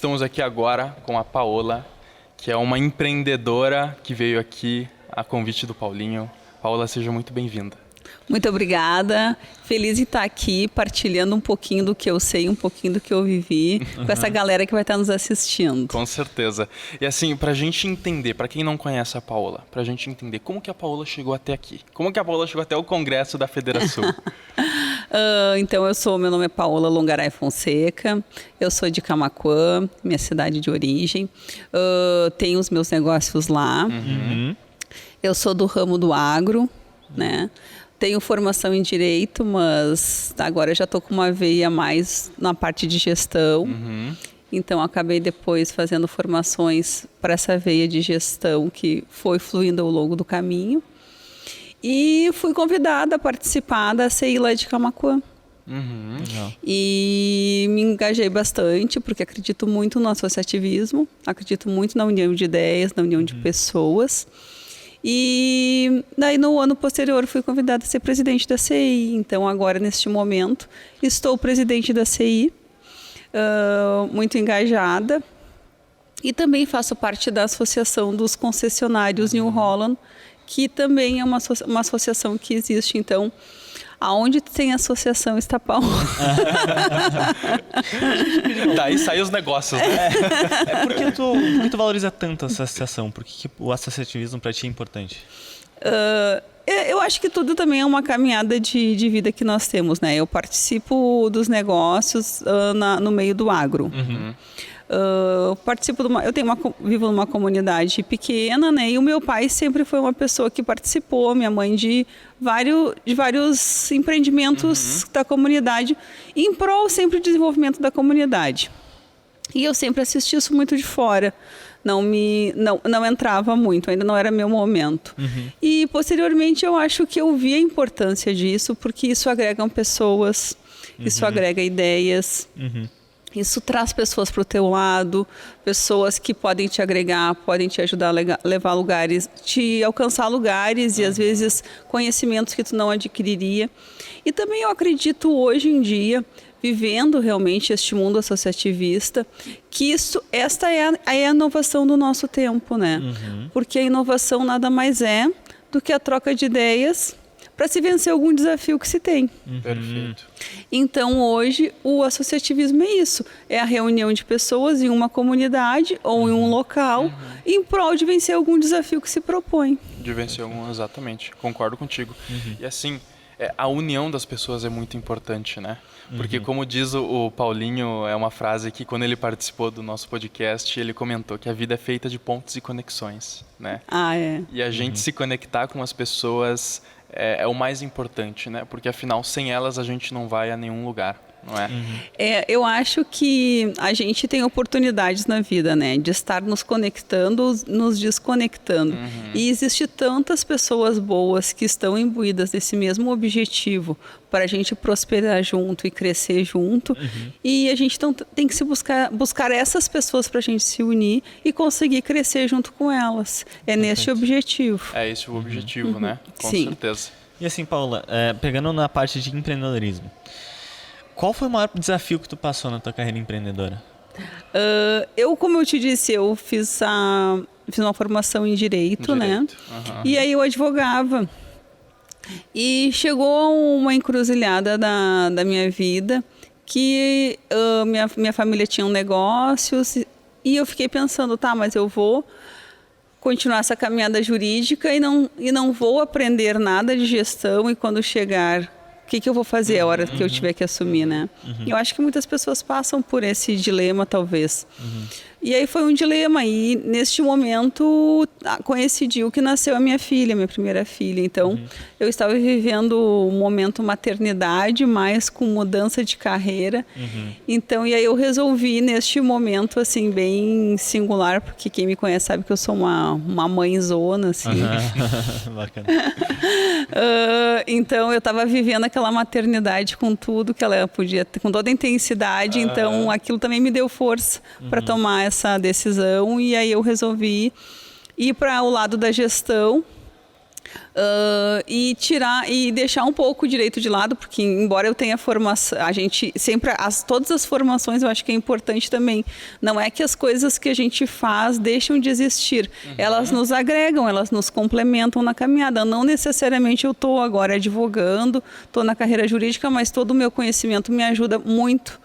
Estamos aqui agora com a Paola, que é uma empreendedora que veio aqui a convite do Paulinho. Paola, seja muito bem-vinda. Muito obrigada. Feliz de estar aqui partilhando um pouquinho do que eu sei, um pouquinho do que eu vivi com essa galera que vai estar nos assistindo. Com certeza. E assim, pra gente entender, pra quem não conhece a Paola, pra gente entender como que a Paola chegou até aqui. Como que a Paola chegou até o Congresso da Federação? Então, meu nome é Paola Longaray Fonseca, eu sou de Camaquã, minha cidade de origem. Tenho os meus negócios lá. Eu sou do ramo do agro, né? Tenho formação em Direito, mas agora já estou com uma veia mais na parte de gestão. Então, acabei depois fazendo formações para essa veia de gestão que foi fluindo ao longo do caminho. E fui convidada a participar da CI lá de Camaquã. E me engajei bastante, porque acredito muito no associativismo, acredito muito na união de ideias, na união de pessoas. E daí no ano posterior fui convidada a ser presidente da CI. Então agora neste momento estou presidente da CI, muito engajada, e também faço parte da Associação dos Concessionários New Holland, que também é uma associação que existe. Então, aonde tem associação está Paola. Daí saem os negócios, né? Por que tu valoriza tanto essa associação? Por que o associativismo para ti é importante? Eu acho que tudo também é uma caminhada de vida que nós temos, né? Eu participo dos negócios no meio do agro. Vivo numa comunidade pequena, né? E o meu pai sempre foi uma pessoa que participou, minha mãe de vários empreendimentos da comunidade, em prol sempre do desenvolvimento da comunidade. E eu sempre assisti isso muito de fora. Não entrava muito, ainda não era meu momento. E posteriormente eu acho que eu vi a importância disso, porque isso agrega pessoas, isso agrega ideias. Isso traz pessoas para o teu lado, pessoas que podem te agregar, podem te ajudar a levar lugares, te alcançar lugares e às vezes conhecimentos que tu não adquiriria. E também eu acredito hoje em dia, vivendo realmente este mundo associativista, que esta é a inovação do nosso tempo, né? Porque a inovação nada mais é do que a troca de ideias para se vencer algum desafio que se tem. Perfeito. Então, hoje, o associativismo é isso. É a reunião de pessoas em uma comunidade ou em um local em prol de vencer algum desafio que se propõe. De vencer algum, exatamente. Concordo contigo. E assim, a união das pessoas é muito importante, né? Porque como diz o Paulinho, é uma frase que quando ele participou do nosso podcast, ele comentou que a vida é feita de pontos e conexões, né? E a gente se conectar com as pessoas é o mais importante, né? Porque afinal, sem elas a gente não vai a nenhum lugar, não é? Eu acho que a gente tem oportunidades na vida, né? De estar nos conectando, nos desconectando. E existe tantas pessoas boas que estão imbuídas desse mesmo objetivo para a gente prosperar junto e crescer junto. E a gente tem que buscar essas pessoas para a gente se unir e conseguir crescer junto com elas. É neste objetivo. É esse o objetivo, né? Com Sim. certeza. E assim, Paola, pegando na parte de empreendedorismo, qual foi o maior desafio que tu passou na tua carreira empreendedora? Como eu te disse, eu fiz uma formação em Direito, né? E aí eu advogava. E chegou uma encruzilhada da minha vida que minha família tinha negócios e eu fiquei pensando, mas eu vou continuar essa caminhada jurídica e não vou aprender nada de gestão, e quando chegar, o que eu vou fazer a hora que eu tiver que assumir, né? Eu acho que muitas pessoas passam por esse dilema, talvez. E aí foi um dilema, e neste momento coincidiu que nasceu a minha filha, minha primeira filha. Então, eu estava vivendo um momento maternidade, mas com mudança de carreira. Então, e aí eu resolvi neste momento, assim, bem singular, porque quem me conhece sabe que eu sou uma mãezona, assim. Bacana. Então, eu estava vivendo aquela maternidade com tudo que ela podia ter, com toda a intensidade. Então, aquilo também me deu força para tomar essa decisão, e aí eu resolvi ir para o lado da gestão. E tirar e deixar um pouco o direito de lado, porque embora eu tenha formação, a gente sempre todas as formações eu acho que é importante também. Não é que as coisas que a gente faz deixam de existir, elas nos agregam, elas nos complementam na caminhada. Não necessariamente eu estou agora advogando, estou na carreira jurídica, mas todo o meu conhecimento me ajuda muito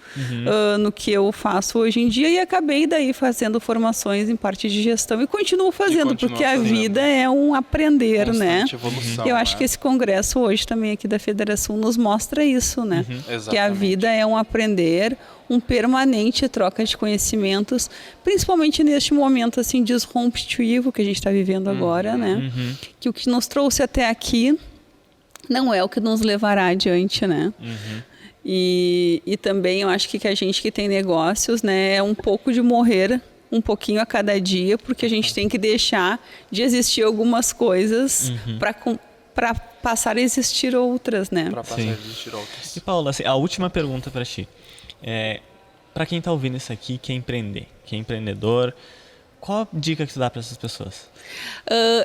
no que eu faço hoje em dia, e acabei daí fazendo formações em parte de gestão e continuo fazendo, porque a vida é um aprender, né? Evolução, eu acho que esse congresso hoje também aqui da Federação nos mostra isso, né? Que a vida é um aprender, um permanente troca de conhecimentos, principalmente neste momento assim disruptivo que a gente está vivendo agora, né? Que o que nos trouxe até aqui não é o que nos levará adiante, né? E também eu acho que a gente que tem negócios, né, é um pouco de morrer um pouquinho a cada dia, porque a gente tem que deixar de existir algumas coisas para passar a existir outras, né? Para passar a existir outras. E Paula, assim, a última pergunta para ti. Para quem está ouvindo isso aqui, quer empreender, quer empreendedor, qual a dica que tu dá para essas pessoas?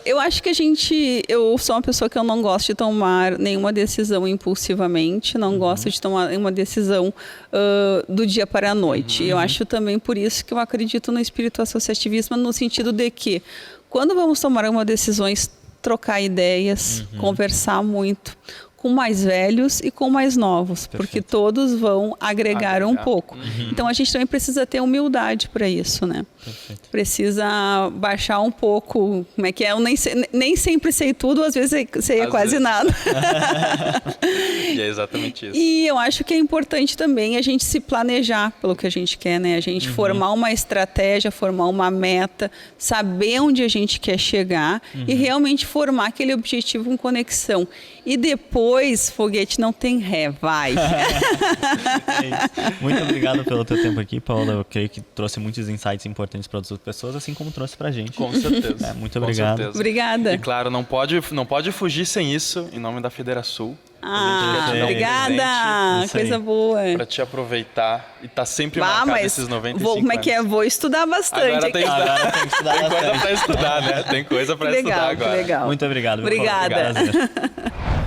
Eu acho que eu sou uma pessoa que eu não gosto de tomar nenhuma decisão impulsivamente, não gosto de tomar uma decisão do dia para a noite. Eu acho também por isso que eu acredito no espírito associativismo, no sentido de que quando vamos tomar algumas decisões, trocar ideias, conversar muito com mais velhos e com mais novos, porque todos vão agregar um pouco. Então a gente também precisa ter humildade para isso, né? Precisa baixar um pouco, como é que é? Eu nem sempre sei tudo, às vezes sei quase nada. E é exatamente isso. E eu acho que é importante também a gente se planejar pelo que a gente quer, né? A gente formar uma estratégia, formar uma meta, saber onde a gente quer chegar e realmente formar aquele objetivo com conexão. E depois, foguete não tem ré, vai. Muito obrigado pelo teu tempo aqui, Paula. Eu creio que trouxe muitos insights importantes para outras pessoas, assim como trouxe pra gente. Com certeza. Muito obrigado. Certeza. Obrigada. E claro, não pode fugir sem isso, em nome da Federação. Obrigada! Coisa boa. Para te aproveitar e tá sempre marcado esses 95 como é que é? Vou estudar bastante. Agora tem que estudar. Tem coisa para estudar, né? Tem coisa para estudar agora. Legal. Muito obrigado. Obrigada.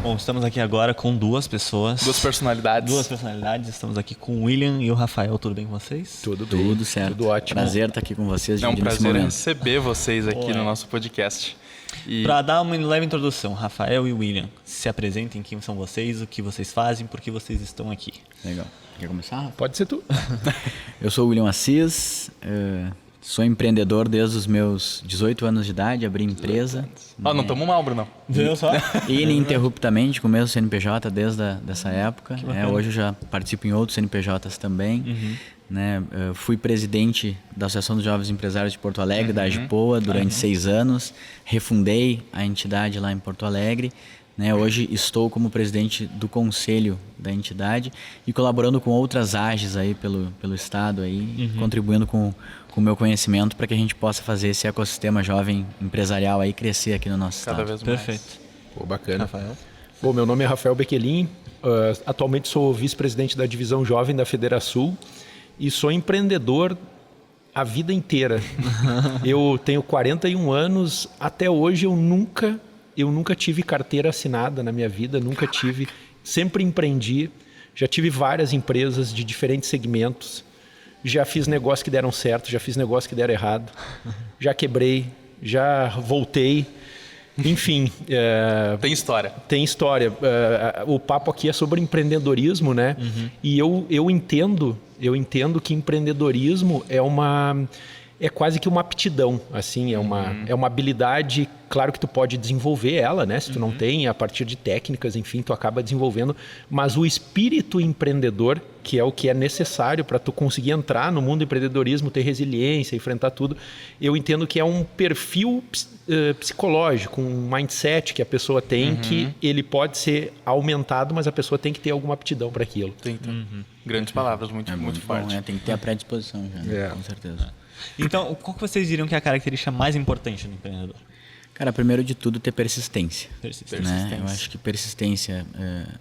Bom, estamos aqui agora com duas pessoas. Duas personalidades. Estamos aqui com o William e o Rafael. Tudo bem com vocês? Tudo certo. Tudo ótimo. Prazer estar aqui com vocês. É um prazer receber vocês aqui no nosso podcast. Para dar uma leve introdução, Rafael e William, se apresentem, quem são vocês, o que vocês fazem, por que vocês estão aqui. Legal. Quer começar, Rafa? Pode ser tu. Eu sou o William Assis, sou empreendedor desde os meus 18 anos de idade, abri empresa. Não estamos mal, Bruno. Viu só? Ininterruptamente com o mesmo CNPJ desde essa época. Hoje eu já participo em outros CNPJs também. Né? Fui presidente da Associação dos Jovens Empresários de Porto Alegre, da AGPOA, durante 6 anos. Refundei a entidade lá em Porto Alegre. Né? Hoje estou como presidente do conselho da entidade e colaborando com outras AGEs aí pelo estado, aí, contribuindo com o meu conhecimento para que a gente possa fazer esse ecossistema jovem empresarial aí crescer aqui no nosso estado. Cada vez mais. Perfeito. Pô, bacana. Rafael? Bom, meu nome é Rafael Bequelin. Atualmente sou vice-presidente da Divisão Jovem da Federação e sou empreendedor a vida inteira. Eu tenho 41 anos. Até hoje eu nunca tive carteira assinada na minha vida. Nunca tive. Sempre empreendi. Já tive várias empresas de diferentes segmentos. Já fiz negócios que deram certo, já fiz negócios que deram errado. Já quebrei, já voltei. Enfim. Tem história. Tem história. O papo aqui é sobre empreendedorismo, né? E eu entendo que empreendedorismo é quase que uma aptidão, assim, é uma habilidade. Claro que tu pode desenvolver ela, né? Se tu não tem, a partir de técnicas, enfim, tu acaba desenvolvendo. Mas o espírito empreendedor, que é o que é necessário para tu conseguir entrar no mundo do empreendedorismo, ter resiliência, enfrentar tudo, eu entendo que é um perfil psicológico, um mindset que a pessoa tem, que ele pode ser aumentado, mas a pessoa tem que ter alguma aptidão para aquilo. Tem. Grandes palavras, muito forte. Tem que ter a predisposição já, né? Com certeza. Então, qual que vocês diriam que é a característica mais importante do empreendedor? Cara, primeiro de tudo, ter persistência. Persistência. Né? Eu acho que persistência,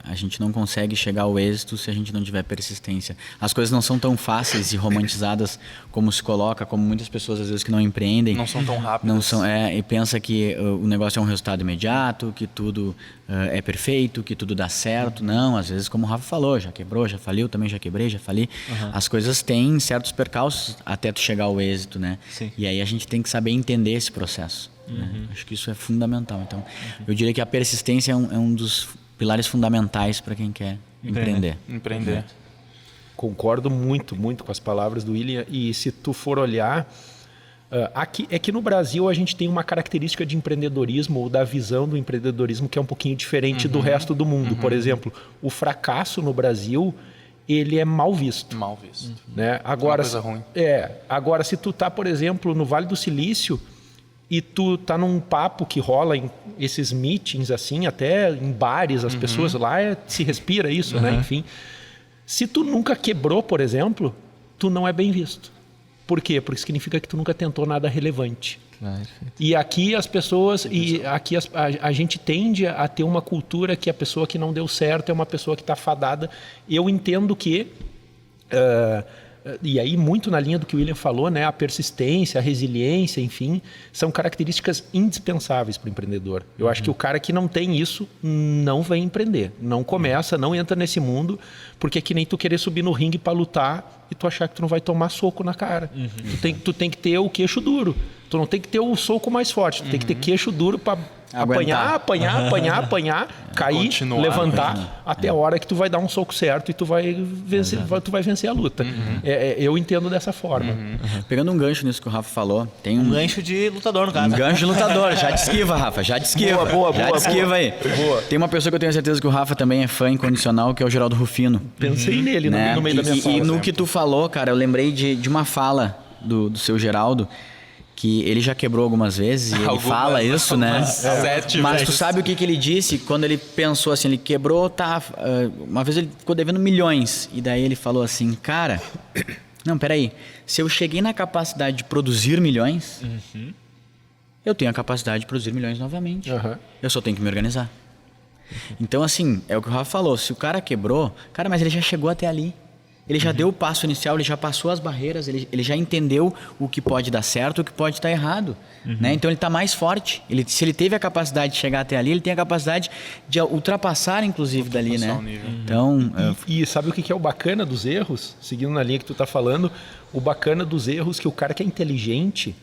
a gente não consegue chegar ao êxito se a gente não tiver persistência. As coisas não são tão fáceis e romantizadas como se coloca, como muitas pessoas às vezes que não empreendem. Não são tão rápidas. Não são, e pensa que o negócio é um resultado imediato, que tudo é perfeito, que tudo dá certo. Não, às vezes, como o Rafa falou, já quebrou, já faliu, também já quebrei, já fali. As coisas têm certos percalços até tu chegar ao êxito, né? Sim. E aí a gente tem que saber entender esse processo. Né? Acho que isso é fundamental. Então, eu diria que a persistência é um dos pilares fundamentais para quem quer empreender. Empreender. Concordo muito, muito com as palavras do William. E se tu for olhar, aqui no Brasil a gente tem uma característica de empreendedorismo ou da visão do empreendedorismo que é um pouquinho diferente do resto do mundo. Por exemplo, o fracasso no Brasil, ele é mal visto. Mal visto. Né? Agora, uma coisa ruim. Agora, se tu tá, por exemplo, no Vale do Silício e tu tá num papo que rola em esses meetings, assim, até em bares, as pessoas lá, se respira isso, né? Enfim. Se tu nunca quebrou, por exemplo, tu não é bem visto. Por quê? Porque significa que tu nunca tentou nada relevante. E aqui as pessoas, a gente tende a ter uma cultura que a pessoa que não deu certo é uma pessoa que está fadada. Eu entendo que... e aí muito na linha do que o William falou, né? A persistência, a resiliência, enfim, são características indispensáveis para o empreendedor. Eu acho que o cara que não tem isso não vem empreender, não começa, não entra nesse mundo, porque é que nem tu querer subir no ringue para lutar e tu achar que tu não vai tomar soco na cara. Tu tem que ter o queixo duro. Tu não tem que ter o soco mais forte, tu tem que ter queixo duro para apanhar, cair, continuar, levantar até a hora que tu vai dar um soco certo e tu vai vencer a luta. Eu entendo dessa forma. Pegando um gancho nisso que o Rafa falou, tem um Gancho de lutador, no caso. Um gancho de lutador, já te esquiva, Rafa, já te esquiva. Já te esquiva aí. Tem uma pessoa que eu tenho certeza que o Rafa também é fã incondicional, que é o Geraldo Rufino. Pensei nele Né? no meio da minha fala. E no que tu falou, cara, eu lembrei de uma fala do seu Geraldo, que ele já quebrou algumas vezes e ele fala isso, né? 7 Mas vezes. tu sabe o que ele disse quando ele pensou assim, ele quebrou, uma vez ele ficou devendo milhões e daí ele falou assim, cara, não, peraí, se eu cheguei na capacidade de produzir milhões, eu tenho a capacidade de produzir milhões novamente. Eu só tenho que me organizar. Então assim, é o que o Rafa falou, se o cara quebrou, cara, mas ele já chegou até ali. Ele já deu o passo inicial, ele já passou as barreiras, ele já entendeu o que pode dar certo, o que pode estar errado. Né? Então ele está mais forte. Se ele teve a capacidade de chegar até ali, ele tem a capacidade de ultrapassar, inclusive, dali. Né? Então, E sabe o que é o bacana dos erros? Seguindo na linha que tu está falando, o bacana dos erros que o cara que é inteligente,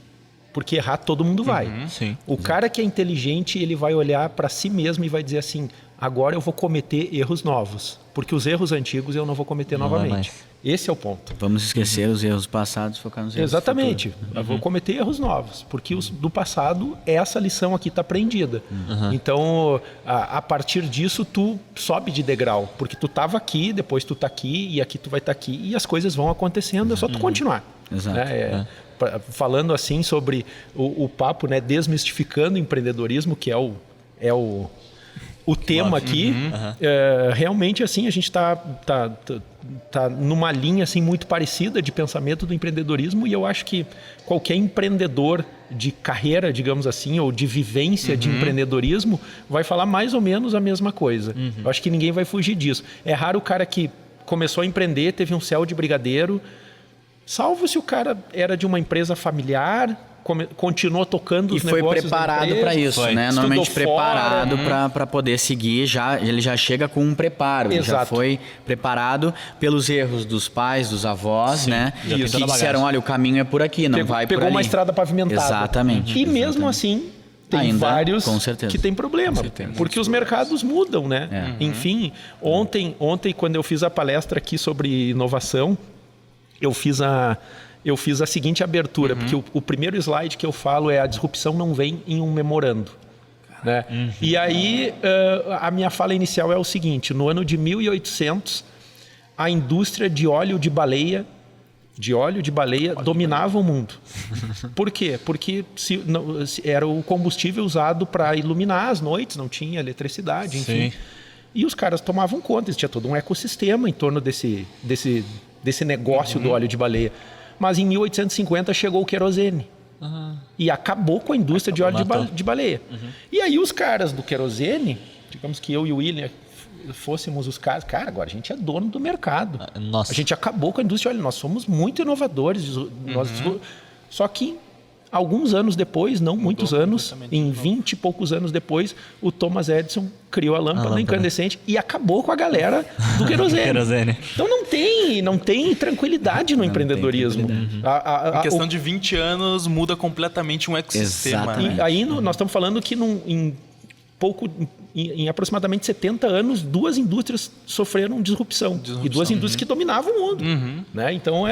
porque errar todo mundo vai. Sim. O cara que é inteligente, ele vai olhar para si mesmo e vai dizer assim, agora eu vou cometer erros novos, porque os erros antigos eu não vou cometer novamente. Esse é o ponto. Vamos esquecer os erros passados e focar nos erros Exatamente. Eu vou cometer erros novos, porque os do passado, essa lição aqui está aprendida. Então, a partir disso, tu sobe de degrau, porque tu estava aqui, depois tu está aqui, e aqui tu vai estar aqui, e as coisas vão acontecendo, é só tu continuar. Exato. Né? Falando assim sobre o papo, né, desmistificando o empreendedorismo, que é o tema aqui, realmente assim a gente está numa linha assim muito parecida de pensamento do empreendedorismo, e eu acho que qualquer empreendedor de carreira, digamos assim, ou de vivência de empreendedorismo vai falar mais ou menos a mesma coisa. Eu acho que ninguém vai fugir disso. É raro o cara que começou a empreender, teve um céu de brigadeiro, salvo se o cara era de uma empresa familiar, continuou tocando os negócios. E foi preparado para isso, né? Normalmente preparado para poder seguir, ele já chega com um preparo. Ele já foi preparado pelos erros dos pais, dos avós, né? Que disseram, olha, o caminho é por aqui, não vai por ali. Pegou uma estrada pavimentada. Exatamente. E mesmo assim, tem vários que tem problema, porque os mercados mudam, né? Enfim, ontem, quando eu fiz a palestra aqui sobre inovação, eu fiz a seguinte abertura, porque o primeiro slide que eu falo é: a disrupção não vem em um memorando. Né? E aí, a minha fala inicial é o seguinte: no ano de 1800, a indústria de óleo de baleia dominava o mundo. Por quê? Porque era o combustível usado para iluminar as noites, não tinha eletricidade, enfim. Sim. E os caras tomavam conta, existia todo um ecossistema em torno desse negócio do óleo de baleia. Mas em 1850 chegou o querosene. E acabou com a indústria de óleo de baleia. E aí os caras do querosene, digamos que eu e o William fôssemos os caras, cara, agora a gente é dono do mercado. Nossa. A gente acabou com a indústria de óleo, nós somos muito inovadores. Só que alguns anos depois, não muitos anos, em 20 e poucos anos depois, o Thomas Edison criou a lâmpada incandescente e acabou com a galera do querosene. Então não tem tranquilididade no empreendedorismo. Em questão de 20 anos muda completamente um ecossistema. Exatamente. Né? E aí nós estamos falando que em aproximadamente 70 anos, 2 indústrias sofreram disrupção. E 2 indústrias que dominavam o mundo. Né? Então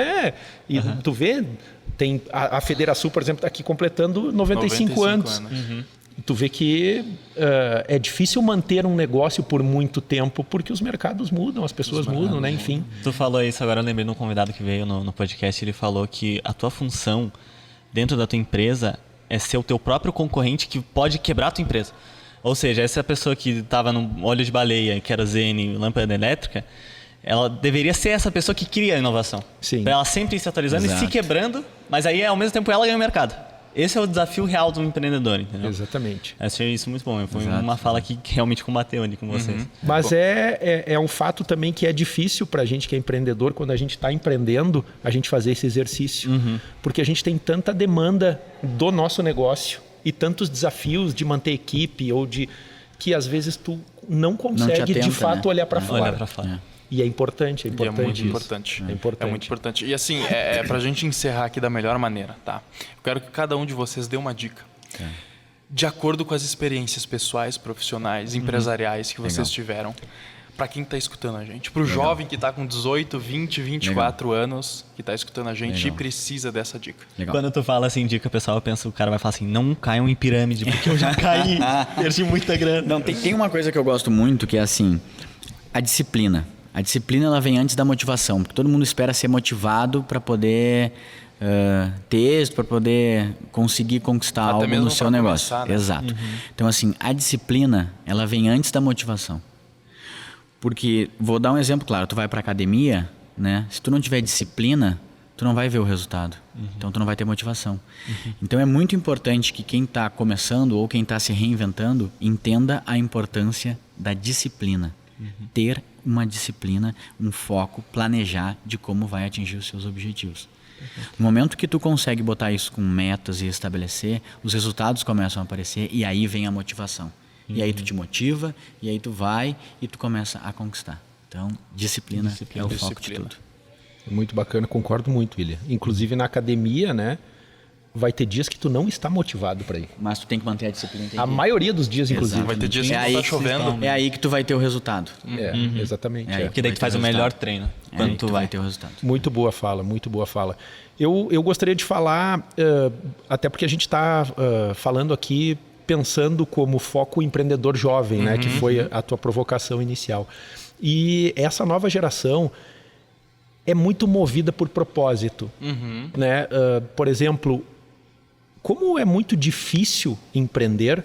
tu vê, tem a Federação, por exemplo, está aqui completando 95 anos. Tu vê que é difícil manter um negócio por muito tempo, porque os mercados mudam, as pessoas mudam, né? Enfim. Tu falou isso, agora eu lembrei de um convidado que veio no podcast, ele falou que a tua função dentro da tua empresa é ser o teu próprio concorrente que pode quebrar a tua empresa. Ou seja, essa pessoa que estava no óleo de baleia, querosene, lâmpada elétrica, ela deveria ser essa pessoa que cria a inovação. Para ela sempre ir se atualizando e se quebrando, mas aí ao mesmo tempo ela ganha o mercado. Esse é o desafio real do empreendedor, entendeu? Exatamente. Achei isso muito bom. Foi uma fala que realmente combateu ali com vocês. Mas é um fato também que é difícil para a gente que é empreendedor, quando a gente está empreendendo, a gente fazer esse exercício. Porque a gente tem tanta demanda do nosso negócio e tantos desafios de manter equipe ou que às vezes tu não consegue de fato olhar para fora. E é importante, é muito importante. É muito importante. E assim, pra gente encerrar aqui da melhor maneira, tá? Eu quero que cada um de vocês dê uma dica. De acordo com as experiências pessoais, profissionais, empresariais que vocês tiveram. Para quem está escutando a gente. Para o jovem que está com 18, 20, 24 anos, que está escutando a gente e precisa dessa dica. Quando tu fala assim, dica, pessoal, eu penso, o cara vai falar assim, não caiam em pirâmide, porque eu já caí, perdi muita grana. Não, tem uma coisa que eu gosto muito, que é assim, a disciplina. A disciplina, ela vem antes da motivação, porque todo mundo espera ser motivado para poder ter êxito, para poder conseguir conquistar algo no seu negócio. Começar, né? Exato. Então, assim, a disciplina, ela vem antes da motivação. Porque, vou dar um exemplo claro, tu vai para academia, né? Se tu não tiver disciplina, tu não vai ver o resultado. Então, tu não vai ter motivação. Então, é muito importante que quem está começando ou quem está se reinventando entenda a importância da disciplina. Ter uma disciplina, um foco, planejar de como vai atingir os seus objetivos. No momento que tu consegue botar isso com metas e estabelecer, os resultados começam a aparecer e aí vem a motivação. E aí tu te motiva, e aí tu vai e tu começa a conquistar. Então, disciplina é o foco de tudo. Muito bacana, concordo muito, William. Inclusive na academia, né? Vai ter dias que tu não está motivado para ir. Mas tu tem que manter a disciplina. A maioria dos dias, inclusive. Vai ter dias que tá chovendo. É aí que tu vai ter o resultado. Exatamente. Porque daí tu faz o melhor treino. Quando tu vai ter o resultado. Muito boa fala, muito boa fala. Eu gostaria de falar, até porque a gente está falando aqui pensando como foco empreendedor jovem, né? Que foi a tua provocação inicial. E essa nova geração é muito movida por propósito. Né? Por exemplo, como é muito difícil empreender,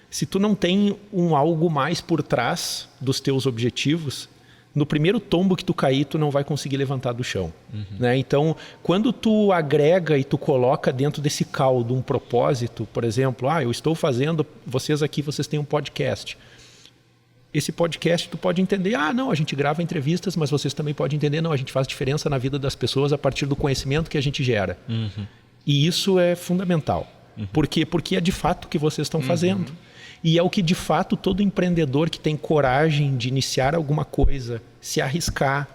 se tu não tem algo mais por trás dos teus objetivos, no primeiro tombo que tu cair, tu não vai conseguir levantar do chão. Né? Então, quando tu agrega e tu coloca dentro desse caldo um propósito, por exemplo, eu estou fazendo, vocês têm um podcast. Esse podcast tu pode entender, não, a gente grava entrevistas, mas vocês também podem entender, não, a gente faz diferença na vida das pessoas a partir do conhecimento que a gente gera. E isso é fundamental. Por quê? Porque é de fato o que vocês estão fazendo. E é o que de fato todo empreendedor que tem coragem de iniciar alguma coisa, se arriscar,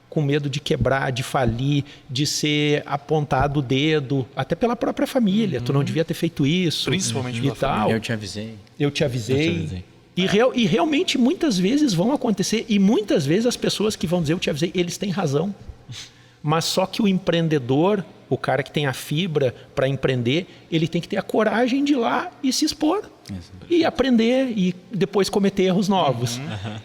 com medo de quebrar, de falir, de ser apontado o dedo, até pela própria família. Tu não devia ter feito isso. Principalmente pela família. Eu te avisei. E realmente muitas vezes vão acontecer, e muitas vezes as pessoas que vão dizer eu te avisei, eles têm razão. Mas só que o empreendedor, o cara que tem a fibra para empreender, ele tem que ter a coragem de ir lá e se expor. E aprender e depois cometer erros novos.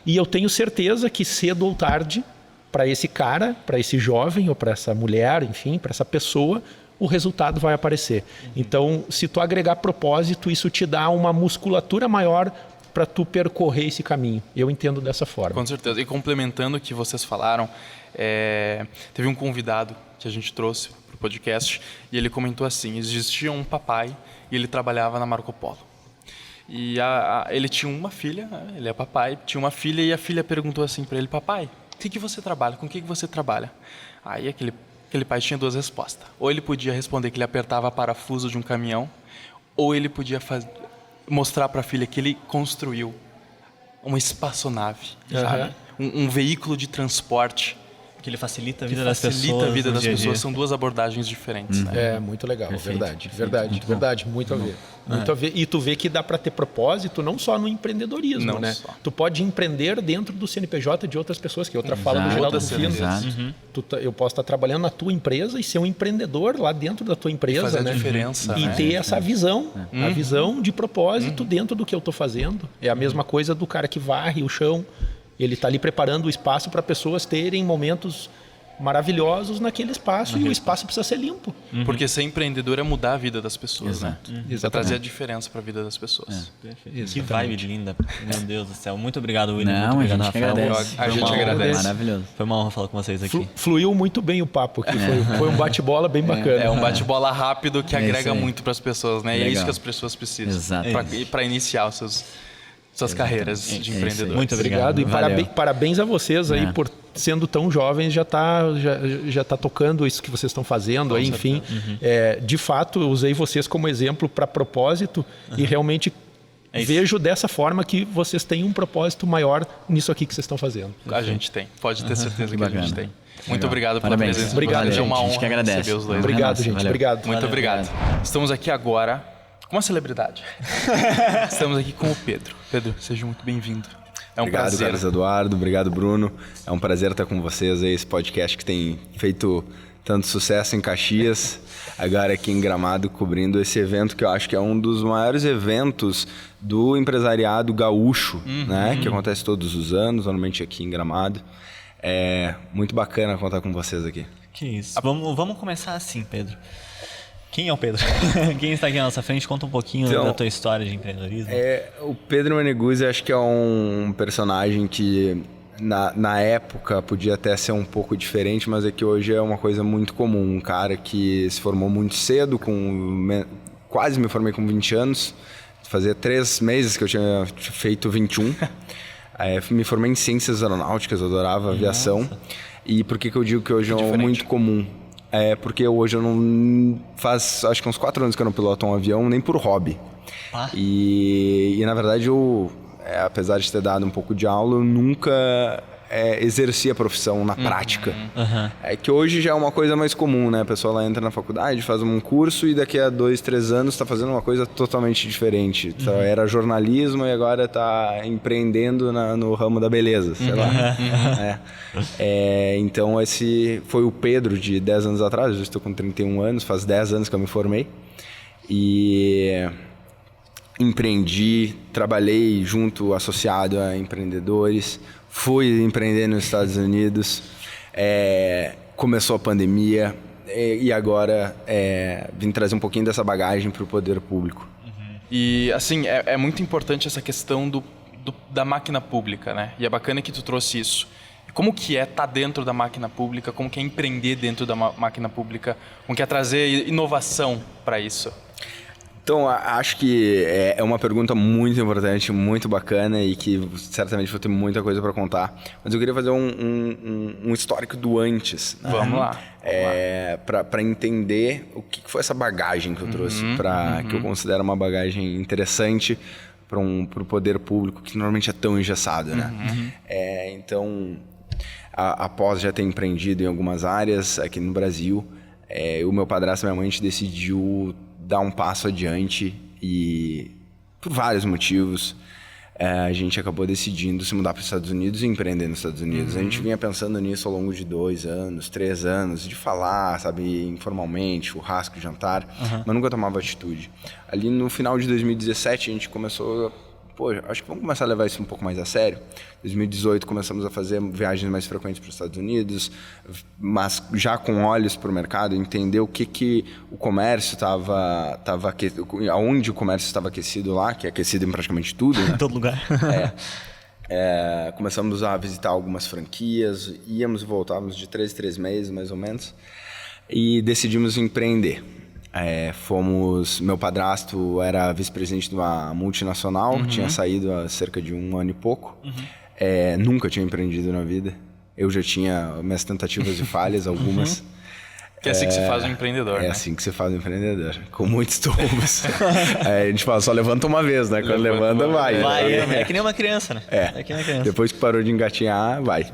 E eu tenho certeza que cedo ou tarde, para esse cara, para esse jovem ou para essa mulher, enfim, para essa pessoa, o resultado vai aparecer. Então, se tu agregar propósito, isso te dá uma musculatura maior para tu percorrer esse caminho. Eu entendo dessa forma. Com certeza. E complementando o que vocês falaram, teve um convidado que a gente trouxe para o podcast, e ele comentou assim: existia um papai e ele trabalhava na Marco Polo. E ele tinha uma filha, né? Ele é papai, tinha uma filha, e a filha perguntou assim para ele: papai, o que você trabalha? Com o que você trabalha? Aí aquele pai tinha duas respostas. Ou ele podia responder que ele apertava parafuso de um caminhão, ou ele podia mostrar para a filha que ele construiu uma espaçonave, sabe? Um veículo de transporte. Que ele facilita a Que vida das pessoas. facilita a vida das dia a dia. pessoas. São duas abordagens diferentes, né? É, muito legal, Perfeito, verdade, perfeito, verdade, muito a ver. Muito a ver. E tu vê que dá para ter propósito não só no empreendedorismo, Não né? só. Tu pode empreender dentro do CNPJ de outras pessoas, que outra fala do Geraldo Rufino. exato. Eu posso estar trabalhando na tua empresa e ser um empreendedor lá dentro da tua empresa, fazer a né? diferença, E né? ter essa visão, a visão de propósito dentro do que eu estou fazendo. É a mesma coisa do cara que varre o chão. Ele está ali preparando o espaço para pessoas terem momentos maravilhosos naquele espaço, e o espaço precisa ser limpo. Porque ser empreendedor é mudar a vida das pessoas, Exato. né? É trazer a diferença para a vida das pessoas. Que vibe linda. Meu Deus do céu. Muito obrigado, William. Não, Muito a obrigado, gente que Rafael. agradece. A gente agradece. Maravilhoso. Foi uma honra falar com vocês aqui. Fluiu muito bem o papo aqui, foi um bate-bola bem bacana. É um bate-bola rápido que É isso agrega aí. muito para as pessoas, né? E é Legal. isso que as pessoas precisam. Exato. Para iniciar suas carreiras de isso aí. empreendedor. Muito Obrigado e Valeu. parabéns a vocês aí por sendo tão jovens, já tá tocando isso que vocês estão fazendo aí, enfim. De fato, eu usei vocês como exemplo para propósito e realmente vejo dessa forma que vocês têm um propósito maior nisso aqui que vocês estão fazendo. A gente tem, pode ter certeza que a gente bacana. tem. Muito obrigado pela Parabéns. presença. Obrigado, É uma gente. A honra gente que agradece. receber os dois. Obrigado, Nossa, gente. valeu. Obrigado. Muito obrigado. Estamos aqui agora com uma celebridade. Estamos aqui com o Pedro. Pedro, seja muito bem-vindo. É um Obrigado, prazer. Carlos Eduardo. Obrigado, Bruno. É um prazer estar com vocês aí, esse podcast que tem feito tanto sucesso em Caxias, agora aqui em Gramado, cobrindo esse evento que eu acho que é um dos maiores eventos do empresariado gaúcho, né? Que acontece todos os anos, normalmente aqui em Gramado. É muito bacana contar com vocês aqui. Que isso. Vamos começar assim, Pedro. Quem é o Pedro? Quem está aqui à nossa frente? Conta um pouquinho Então, da tua história de empreendedorismo. O Pedro Meneguzzi acho que é um personagem que na época podia até ser um pouco diferente, mas é que hoje é uma coisa muito comum. Um cara que se formou muito cedo, quase me formei com 20 anos. Fazia 3 meses que eu tinha feito 21. Me formei em ciências aeronáuticas, eu adorava aviação. E por que eu digo que hoje é muito comum? Porque hoje eu não... Faz acho que uns 4 anos que eu não piloto um avião, nem por hobby. E na verdade apesar de ter dado um pouco de aula, eu nunca exerci a profissão na prática. É que hoje já é uma coisa mais comum, né? A pessoa lá entra na faculdade, faz um curso e daqui a 2, 3 anos está fazendo uma coisa totalmente diferente. Então, era jornalismo e agora está empreendendo no ramo da beleza, sei lá. Então esse foi o Pedro de 10 anos atrás, eu estou com 31 anos, faz 10 anos que eu me formei. E empreendi, trabalhei junto, associado a empreendedores, fui empreender nos Estados Unidos, começou a pandemia e agora vim trazer um pouquinho dessa bagagem para o poder público. E assim, é muito importante essa questão da máquina pública, né? E é bacana que tu trouxe isso. Como que é estar dentro da máquina pública, como que é empreender dentro da máquina pública, como que é trazer inovação para isso? Então, acho que é uma pergunta muito importante, muito bacana e que certamente vou ter muita coisa para contar. Mas eu queria fazer um histórico do antes. Né? Vamos lá. Para entender o que foi essa bagagem que eu trouxe, que eu considero uma bagagem interessante para o poder público, que normalmente é tão engessado. Né? Então, após já ter empreendido em algumas áreas aqui no Brasil, o meu padrasto e minha mãe decidiu dar um passo adiante e, por vários motivos, a gente acabou decidindo se mudar para os Estados Unidos e empreender nos Estados Unidos. A gente vinha pensando nisso ao longo de 2 anos, 3 anos, de falar, sabe, informalmente, churrasco, jantar, mas nunca tomava atitude. Ali no final de 2017 a gente começou... acho que vamos começar a levar isso um pouco mais a sério. Em 2018 começamos a fazer viagens mais frequentes para os Estados Unidos, mas já com olhos para o mercado, entender o que o comércio estava aonde o comércio estava aquecido lá, que é aquecido em praticamente tudo. Né? Em todo lugar. Começamos a visitar algumas franquias, íamos e voltávamos de 3 em 3 meses, mais ou menos. e decidimos empreender. Meu padrasto era vice-presidente de uma multinacional, tinha saído há cerca de 1 ano e pouco. Nunca tinha empreendido na vida. Eu já tinha minhas tentativas e falhas, algumas. Que é assim que se faz um empreendedor, né? É assim que se faz um empreendedor, com muitos tombos. A gente fala, só levanta uma vez, né? Quando levanta, vai. É que nem uma criança, né? É que nem uma criança. Depois que parou de engatinhar, vai.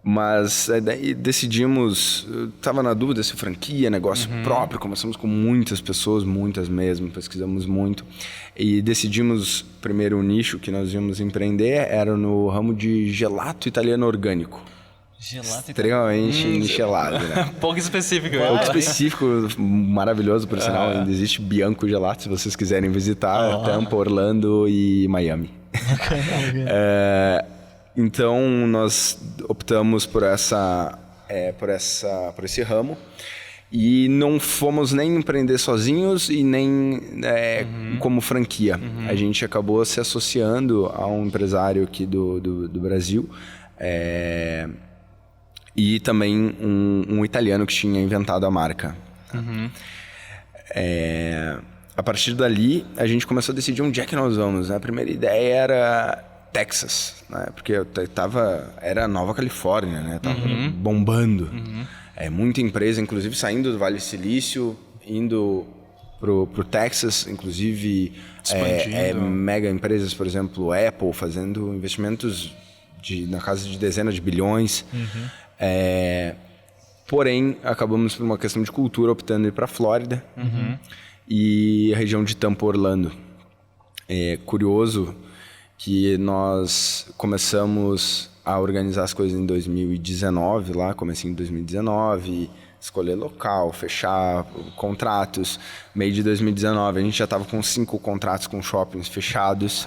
Mas daí decidimos, estava na dúvida se franquia, negócio próprio, começamos com muitas pessoas, muitas mesmo, pesquisamos muito e decidimos, primeiro o nicho que nós íamos empreender era no ramo de gelato italiano orgânico. Gelato extremamente nichelado, né? Pouco específico. Pouco específico, maravilhoso por sinal, ainda existe Bianco Gelato, se vocês quiserem visitar, Tampa, Orlando e Miami. Então, nós optamos por esse ramo e não fomos nem empreender sozinhos e nem como franquia. A gente acabou se associando a um empresário aqui do Brasil e também um italiano que tinha inventado a marca. A partir dali, a gente começou a decidir onde é que nós vamos, né? A primeira ideia era Texas, né? Porque era a Nova Califórnia, né? Tava bombando. Muita empresa, inclusive, saindo do Vale do Silício, indo pro Texas, inclusive mega empresas, por exemplo, Apple, fazendo investimentos na casa de dezenas de bilhões. Porém, acabamos por uma questão de cultura optando ir para a Flórida e a região de Tampa, Orlando. É curioso que nós começamos a organizar as coisas em 2019, lá, comecinho de 2019, escolher local, fechar contratos. Meio de 2019, a gente já estava com 5 contratos com shoppings fechados.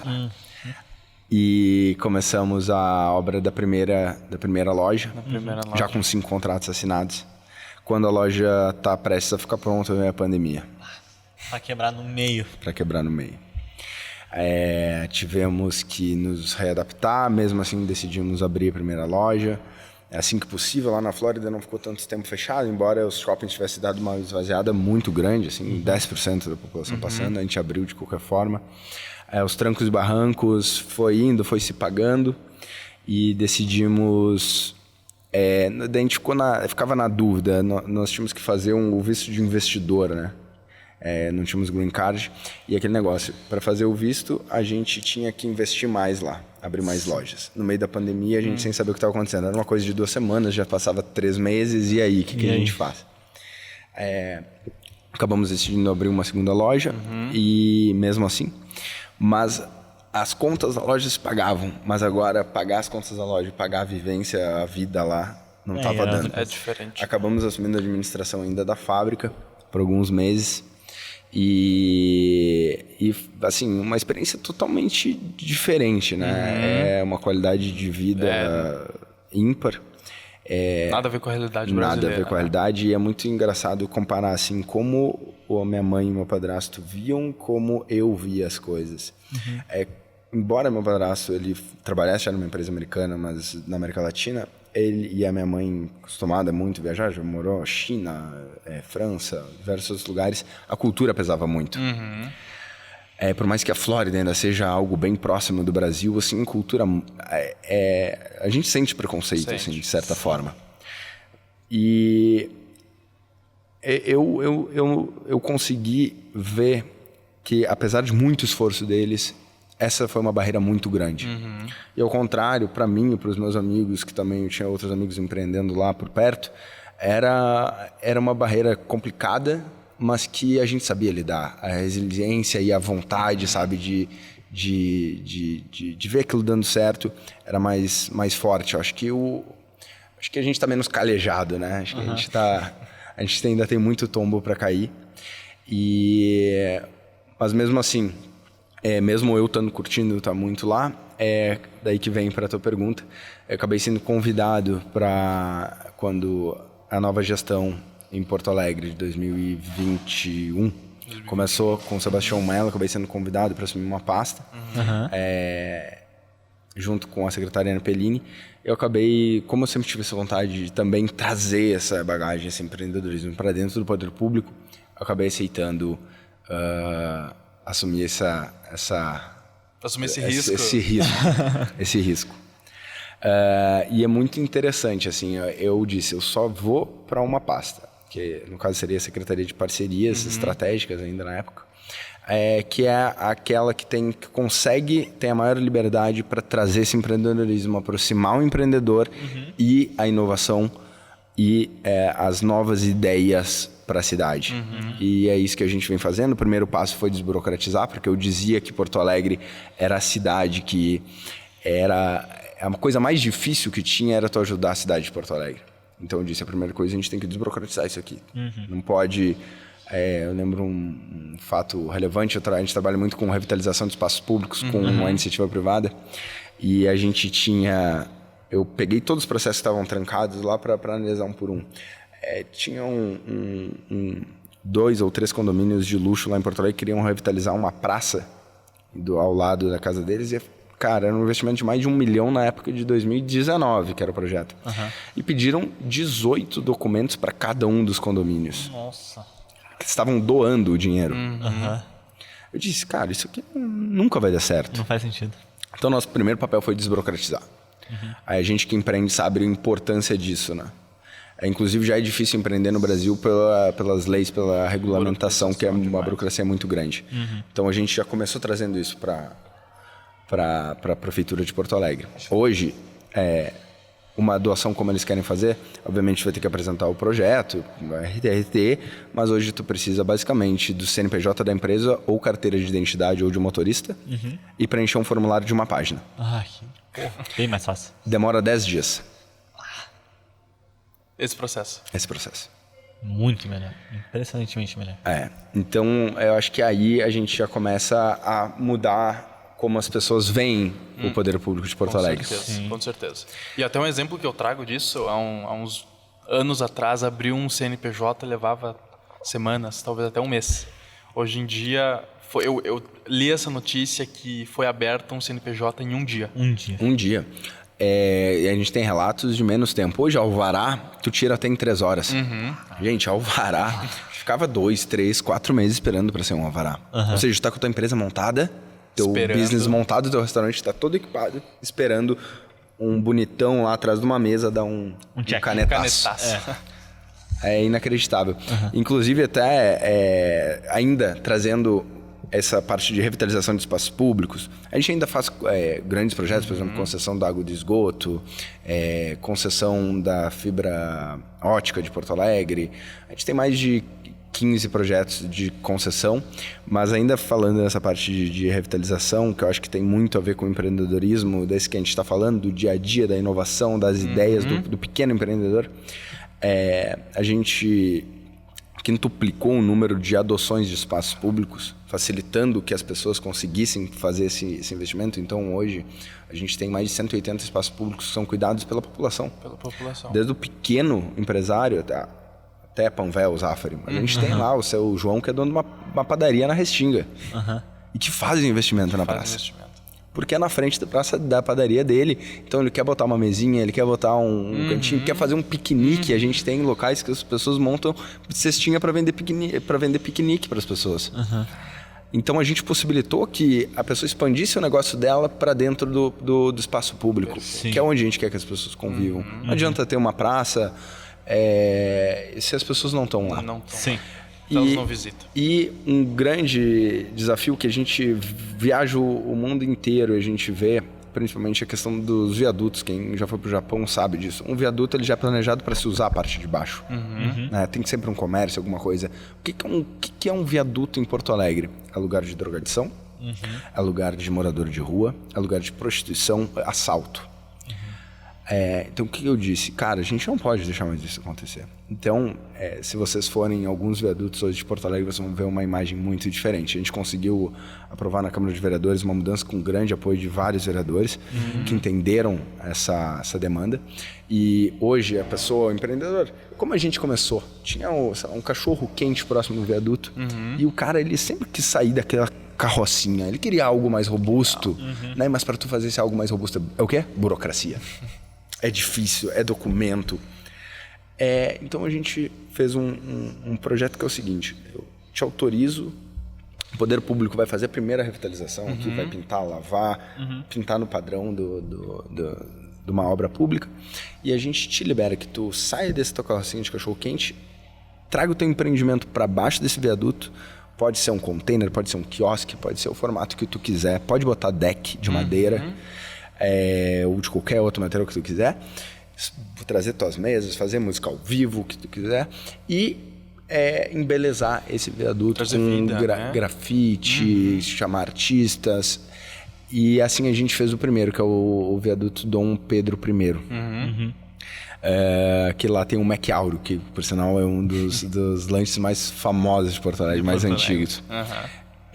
E começamos a obra da primeira loja, já com 5 contratos assinados. Quando a loja está prestes a ficar pronta, vem a pandemia. Para quebrar no meio. Tivemos que nos readaptar, mesmo assim decidimos abrir a primeira loja. Assim que possível, lá na Flórida não ficou tanto tempo fechado, embora os shoppings tivessem dado uma esvaziada muito grande, assim, 10% da população passando, a gente abriu de qualquer forma. Os trancos e barrancos foi se pagando e decidimos... a gente ficava na dúvida, nós tínhamos que fazer o visto de investidor, né? Não tínhamos green card e aquele negócio, para fazer o visto a gente tinha que investir mais lá, abrir mais lojas. No meio da pandemia a gente sem saber o que estava acontecendo, era uma coisa de 2 semanas, já passava 3 meses e aí, o que a gente faz? Acabamos decidindo abrir uma segunda loja e mesmo assim, mas as contas da loja se pagavam, mas agora pagar as contas da loja e pagar a vivência, a vida lá não estava dando. É diferente. Acabamos assumindo a administração ainda da fábrica por alguns meses. E assim, uma experiência totalmente diferente, né? É uma qualidade de vida ímpar. Nada a ver com a realidade brasileira. Nada a ver com a realidade. E é muito engraçado comparar assim, como a minha mãe e meu padrasto viam, como eu via as coisas. Embora meu padrasto ele trabalhasse já numa empresa americana, mas na América Latina, ele e a minha mãe, acostumada muito a viajar, já morou na China, França, diversos outros lugares, a cultura pesava muito. Por mais que a Flórida ainda seja algo bem próximo do Brasil, assim, cultura... a gente sente preconceito, assim, de certa forma. E eu consegui ver que, apesar de muito esforço deles, essa foi uma barreira muito grande. E ao contrário, para mim e para os meus amigos, que também eu tinha outros amigos empreendendo lá por perto, era uma barreira complicada, mas que a gente sabia lidar. A resiliência e a vontade, sabe, de ver aquilo dando certo era mais forte. Eu acho que a gente está menos calejado, né? Acho que a gente ainda tem muito tombo para cair. Mas mesmo assim, mesmo eu estando curtindo, estar muito lá, daí que vem para a tua pergunta. Eu acabei sendo convidado para quando a nova gestão em Porto Alegre de 2021 começou com o Sebastião Mello, acabei sendo convidado para assumir uma pasta. junto com a secretária Ana Pellini, eu acabei, como eu sempre tive essa vontade de também trazer essa bagagem, esse empreendedorismo para dentro do poder público, eu acabei aceitando assumir Assumir esse risco. Esse risco. E é muito interessante, assim, eu disse, eu só vou para uma pasta, que no caso seria a Secretaria de Parcerias Estratégicas ainda na época, que é aquela que tem a maior liberdade para trazer esse empreendedorismo, aproximar o empreendedor e a inovação e as novas ideias para a cidade. E é isso que a gente vem fazendo. O primeiro passo foi desburocratizar, porque eu dizia que Porto Alegre era a cidade que a coisa mais difícil que tinha era tu ajudar a cidade de Porto Alegre. Então eu disse, a primeira coisa, a gente tem que desburocratizar isso aqui. Não pode... eu lembro um fato relevante, a gente trabalha muito com revitalização de espaços públicos, com uma iniciativa privada, e a gente tinha... Eu peguei todos os processos que estavam trancados lá para analisar um por um. Tinha 2 ou 3 condomínios de luxo lá em Porto Alegre que queriam revitalizar uma praça ao lado da casa deles, e cara, era um investimento de mais de 1 milhão na época de 2019, que era o projeto. E pediram 18 documentos para cada um dos condomínios. Nossa. Estavam doando o dinheiro. Eu disse, cara, isso aqui nunca vai dar certo. Não faz sentido. Então, nosso primeiro papel foi desburocratizar. Aí a gente que empreende sabe a importância disso, né? Inclusive, já é difícil empreender no Brasil pelas leis, pela regulamentação, que é uma burocracia muito grande. Então, a gente já começou trazendo isso para a Prefeitura de Porto Alegre. Hoje, uma doação como eles querem fazer, obviamente vai ter que apresentar o projeto, RT, mas hoje tu precisa basicamente do CNPJ da empresa ou carteira de identidade ou de motorista e preencher um formulário de uma página. Bem mais fácil. Demora 10 dias. Esse processo. Muito melhor. Impressionantemente melhor. Então, eu acho que aí a gente já começa a mudar como as pessoas veem o poder público de Porto Alegre. Com certeza. E até um exemplo que eu trago disso, há uns anos atrás, abrir um CNPJ levava semanas, talvez até um mês. Hoje em dia, eu li essa notícia que foi aberto um CNPJ em um dia. Um dia. E a gente tem relatos de menos tempo. Hoje, alvará, tu tira até em 3 horas. Gente, alvará, ficava 2, 3, 4 meses esperando para ser um alvará. Ou seja, tu tá com a tua empresa montada, teu business montado, teu restaurante está todo equipado, esperando um bonitão lá atrás de uma mesa dar um canetaço. É inacreditável. Inclusive, até ainda trazendo essa parte de revitalização de espaços públicos, a gente ainda faz grandes projetos, por exemplo, concessão da água de esgoto, concessão da fibra ótica de Porto Alegre. A gente tem mais de 15 projetos de concessão, mas ainda falando nessa parte de revitalização, que eu acho que tem muito a ver com o empreendedorismo, desse que a gente está falando, do dia a dia, da inovação, das ideias do pequeno empreendedor, a gente quintuplicou o número de adoções de espaços públicos, facilitando que as pessoas conseguissem fazer esse investimento. Então, hoje, a gente tem mais de 180 espaços públicos que são cuidados pela população. Desde o pequeno empresário até Panvel, Zafari. A gente tem lá o seu João, que é dono de uma padaria na Restinga. E que faz investimento na praça. Porque é na frente da praça da padaria dele. Então ele quer botar uma mesinha, ele quer botar um cantinho, quer fazer um piquenique. A gente tem locais que as pessoas montam cestinha para vender piquenique para as pessoas. Então a gente possibilitou que a pessoa expandisse o negócio dela para dentro do espaço público, que é onde a gente quer que as pessoas convivam. Não adianta ter uma praça se as pessoas não estão lá. Não estão. Sim. Elas não visitam. E um grande desafio que a gente viaja o mundo inteiro e a gente vê, principalmente a questão dos viadutos. Quem já foi para o Japão sabe disso. Um viaduto ele já é planejado para se usar a parte de baixo. Né? Tem sempre um comércio, alguma coisa. O que é um viaduto em Porto Alegre? É lugar de drogadição, é lugar de morador de rua, é lugar de prostituição, assalto. Então, o que eu disse? Cara, a gente não pode deixar mais isso acontecer. Então, se vocês forem em alguns viadutos hoje de Porto Alegre, vocês vão ver uma imagem muito diferente. A gente conseguiu aprovar na Câmara de Vereadores uma mudança com grande apoio de vários vereadores que entenderam essa demanda. E hoje, a pessoa, o empreendedor, como a gente começou, tinha um cachorro quente próximo do viaduto e o cara, ele sempre quis sair daquela carrocinha. Ele queria algo mais robusto, né? Mas para tu fazer esse algo mais robusto é o quê? Burocracia. É difícil, é documento. Então a gente fez um projeto que é o seguinte: eu te autorizo, o poder público vai fazer a primeira revitalização aqui, vai pintar, lavar, pintar no padrão de uma obra pública, e a gente te libera que tu saia desse teu carrocinho de cachorro-quente, traga o teu empreendimento para baixo desse viaduto. Pode ser um container, pode ser um quiosque, pode ser o formato que tu quiser, pode botar deck de madeira, ou de qualquer outro material que tu quiser, trazer tuas mesas, fazer música ao vivo, o que tu quiser, e embelezar esse viaduto trazer com vida, grafite, chamar artistas. E assim a gente fez o primeiro, que é o viaduto Dom Pedro I. Que lá tem um McAuro, que por sinal é um dos lanches mais famosos de Porto Alegre, mais antigos.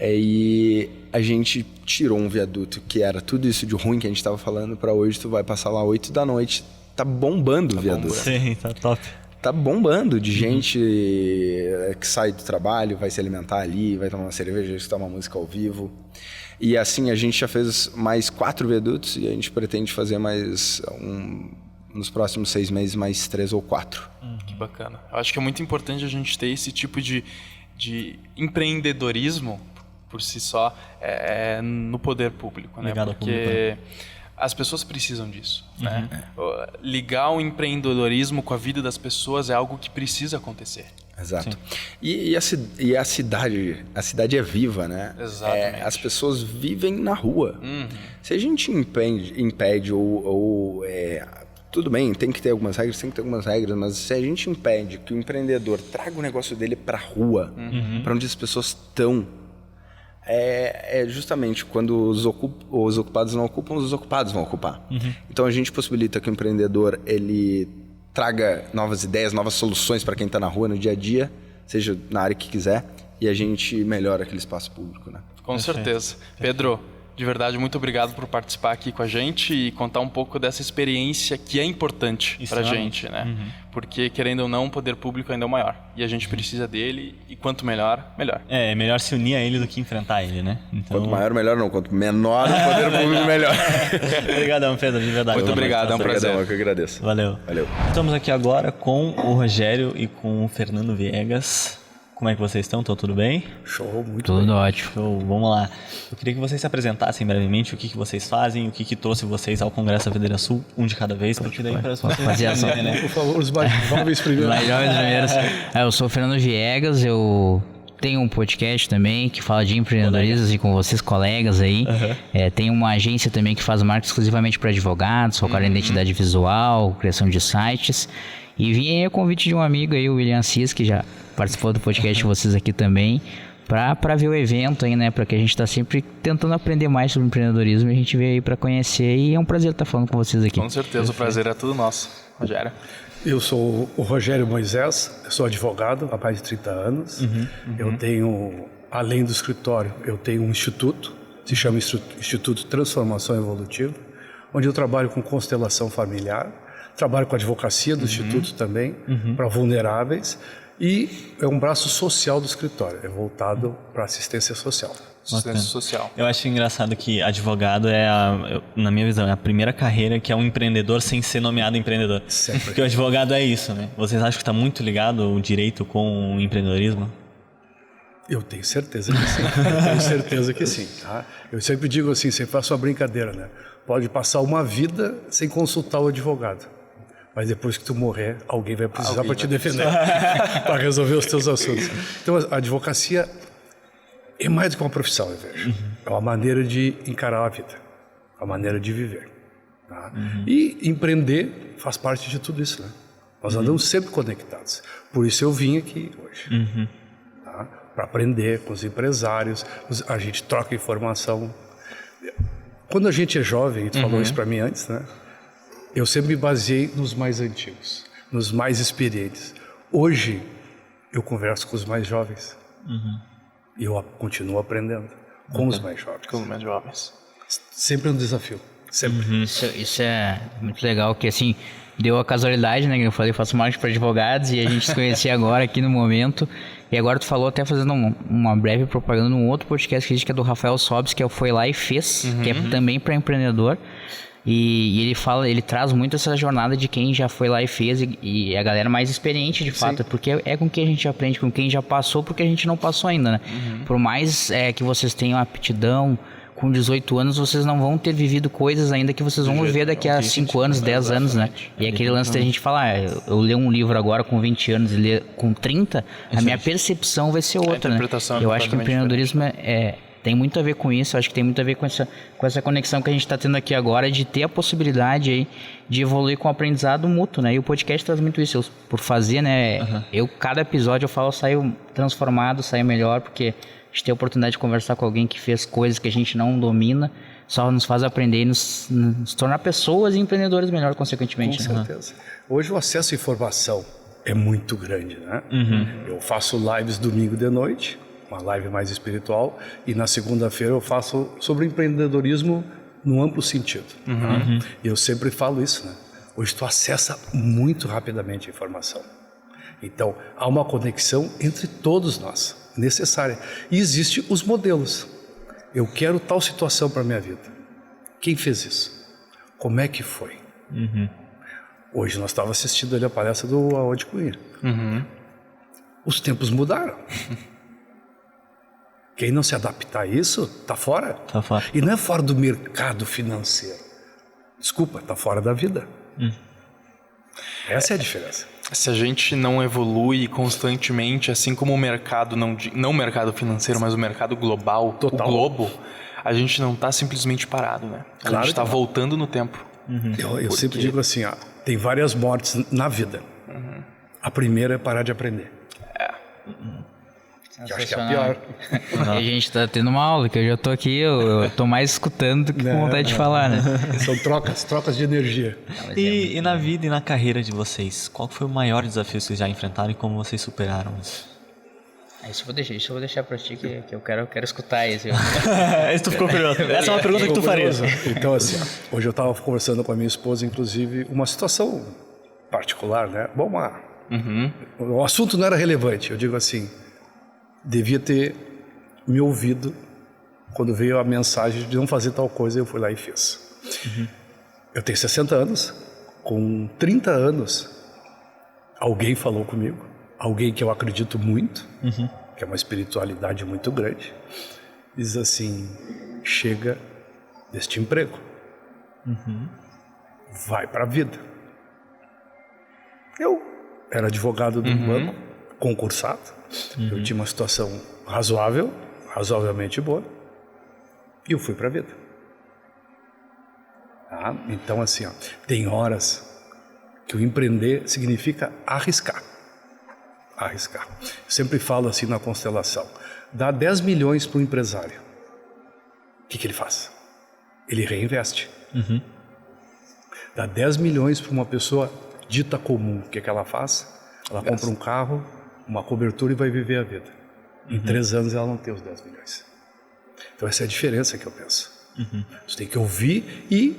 E a gente tirou um viaduto que era tudo isso de ruim que a gente estava falando, para hoje tu vai passar lá 8 da noite, tá bombando o viaduto. Sim, tá top. Tá bombando de gente que sai do trabalho, vai se alimentar ali, vai tomar uma cerveja, escutar uma música ao vivo. E assim a gente já fez mais 4 viadutos e a gente pretende fazer mais nos próximos 6 meses, mais 3 ou 4. Que bacana. Eu acho que é muito importante a gente ter esse tipo de empreendedorismo por si só no poder público, né? Ligado ao Porque público, né? as pessoas precisam disso, né? Ligar o empreendedorismo com a vida das pessoas é algo que precisa acontecer. Exato. E a cidade é viva, né? Exatamente. As pessoas vivem na rua. Se a gente impede ou tudo bem, tem que ter algumas regras, mas se a gente impede que o empreendedor traga o negócio dele para a rua, para onde as pessoas estão, justamente quando os ocupados não ocupam, os desocupados vão ocupar. Então a gente possibilita que o empreendedor ele traga novas ideias, novas soluções para quem está na rua no dia a dia, seja na área que quiser, e a gente melhora aquele espaço público, né? Com certeza. Pedro, de verdade, muito obrigado por participar aqui com a gente e contar um pouco dessa experiência que é importante para a gente, né? Porque, querendo ou não, o poder público ainda é o maior. E a gente precisa dele, e quanto melhor, melhor. É melhor se unir a ele do que enfrentar ele, né? Então... Quanto maior, melhor não. Quanto menor o poder público, melhor. Obrigadão, Pedro, de verdade. Muito obrigado, é um prazer. Obrigadão, eu que agradeço. Valeu. Estamos aqui agora com o Rogério e com o Fernando Viegas. Como é que vocês estão? Tudo bem? Show, muito Tudo bem. ótimo. Show, vamos lá. Eu queria que vocês se apresentassem brevemente o que vocês fazem, o que trouxe vocês ao Congresso da Federação Sul, um de cada vez, porque daí para fazer ação. né? Por favor, os mais jovens primeiro. Mais jovens primeiros. Eu sou o Fernando Viegas, eu tenho um podcast também que fala de empreendedorismo e com vocês, colegas aí. Tem uma agência também que faz marketing exclusivamente para advogados, focada em identidade visual, criação de sites. E vim aí a convite de um amigo aí, o William Cis, que já participou do podcast de vocês aqui também, para ver o evento aí, né? Para que a gente está sempre tentando aprender mais sobre empreendedorismo e a gente veio aí para conhecer e é um prazer estar falando com vocês aqui. Com certeza, o prazer é tudo nosso. Rogério. Eu sou o Rogério Moisés, eu sou advogado há mais de 30 anos. Eu tenho, além do escritório, eu tenho um instituto, se chama Instituto Transformação Evolutiva, onde eu trabalho com constelação familiar, trabalho com a advocacia do instituto também, para vulneráveis, e é um braço social do escritório, é voltado para assistência social. Assistência social. Eu acho engraçado que advogado na minha visão, é a primeira carreira que é um empreendedor sem ser nomeado empreendedor. Sempre. Porque o advogado é isso, né? Vocês acham que está muito ligado o direito com o empreendedorismo? Eu tenho certeza que sim. Tenho certeza que sim. Tá? Eu sempre digo assim, sempre faço uma brincadeira, né? Pode passar uma vida sem consultar o advogado. Mas depois que tu morrer, alguém vai precisar para te defender, para resolver os teus assuntos. Então, a advocacia é mais do que uma profissão, eu vejo. É uma maneira de encarar a vida, uma maneira de viver. Tá? E empreender faz parte de tudo isso, né? Nós andamos sempre conectados. Por isso eu vim aqui hoje. Tá? Para aprender com os empresários, a gente troca informação. Quando a gente é jovem, tu falou isso para mim antes, né? Eu sempre me baseei nos mais antigos, nos mais experientes. Hoje, eu converso com os mais jovens. E eu continuo aprendendo com os mais jovens. Com os mais jovens. Sempre é um desafio. Sempre. Isso é muito legal, que assim, deu a casualidade, né? Que eu falei, faço marketing para advogados e a gente se conhecia agora aqui no momento. E agora tu falou, até fazendo uma breve propaganda num outro podcast que é do Rafael Sobes, que é o Foi Lá e Fez, que é também para empreendedor. E ele traz muito essa jornada de quem já foi lá e fez e a galera mais experiente de fato, porque é com quem a gente aprende, com quem já passou, porque a gente não passou ainda, né? Por mais que vocês tenham aptidão, com 18 anos vocês não vão ter vivido coisas ainda que vocês vão viver daqui a 5 anos, 10 anos, né? E aquele lance da gente falar, eu leio um livro agora com 20 anos e ler com 30, a minha percepção vai ser outra, né? Eu acho que o empreendedorismo tem muito a ver com isso, eu acho que tem muito a ver com essa conexão que a gente está tendo aqui agora, de ter a possibilidade aí de evoluir com o aprendizado mútuo, né? E o podcast traz muito isso, por fazer, né? Cada episódio eu falo, eu saio transformado, saio melhor, porque a gente tem a oportunidade de conversar com alguém que fez coisas que a gente não domina, só nos faz aprender e nos tornar pessoas e empreendedores melhor, consequentemente. Com certeza. Hoje o acesso à informação é muito grande, né? Eu faço lives domingo de noite, uma live mais espiritual, e na segunda-feira eu faço sobre empreendedorismo no amplo sentido. E eu sempre falo isso, né? Hoje tu acessa muito rapidamente a informação. Então, há uma conexão entre todos nós, necessária. E existem os modelos. Eu quero tal situação para a minha vida. Quem fez isso? Como é que foi? Hoje nós estávamos assistindo ali a palestra do Aode Cunha. Os tempos mudaram. Quem não se adaptar a isso, tá fora. Tá fora. E não é fora do mercado financeiro. Desculpa, tá fora da vida. Essa é a diferença. Se a gente não evolui constantemente, assim como o mercado, não o mercado financeiro, mas o mercado global, Total. o globo, a gente não está simplesmente parado, né? A gente está voltando no tempo. Eu sempre digo assim, tem várias mortes na vida. A primeira é parar de aprender. Que eu acho que é a pior. E a gente tá tendo uma aula, que eu já tô aqui, eu tô mais escutando do que com vontade de falar, né? São trocas de energia. E na vida e na carreira de vocês, qual foi o maior desafio que vocês já enfrentaram e como vocês superaram isso? Isso eu vou deixar pra ti, que eu quero escutar isso. Isso tu ficou curioso. Essa é uma pergunta que tu faria. Então, assim, hoje eu estava conversando com a minha esposa, inclusive, uma situação particular, né? Bom, o assunto não era relevante. Eu digo assim, devia ter me ouvido quando veio a mensagem de não fazer tal coisa, eu fui lá e fiz. Eu tenho 60 anos, com 30 anos, alguém falou comigo, alguém que eu acredito muito, que é uma espiritualidade muito grande, diz assim, chega deste emprego, vai para a vida. Eu era advogado de um banco, concursado, eu tinha uma situação razoavelmente boa, e eu fui para a vida. Então assim, tem horas que o empreender significa arriscar. Eu sempre falo assim na constelação, dá 10 milhões para o empresário, o que ele faz? Ele reinveste. Dá 10 milhões para uma pessoa dita comum, o que ela faz? Ela compra um carro, uma cobertura e vai viver a vida. Em 3 anos ela não tem os 10 milhões. Então essa é a diferença que eu penso. Você tem que ouvir e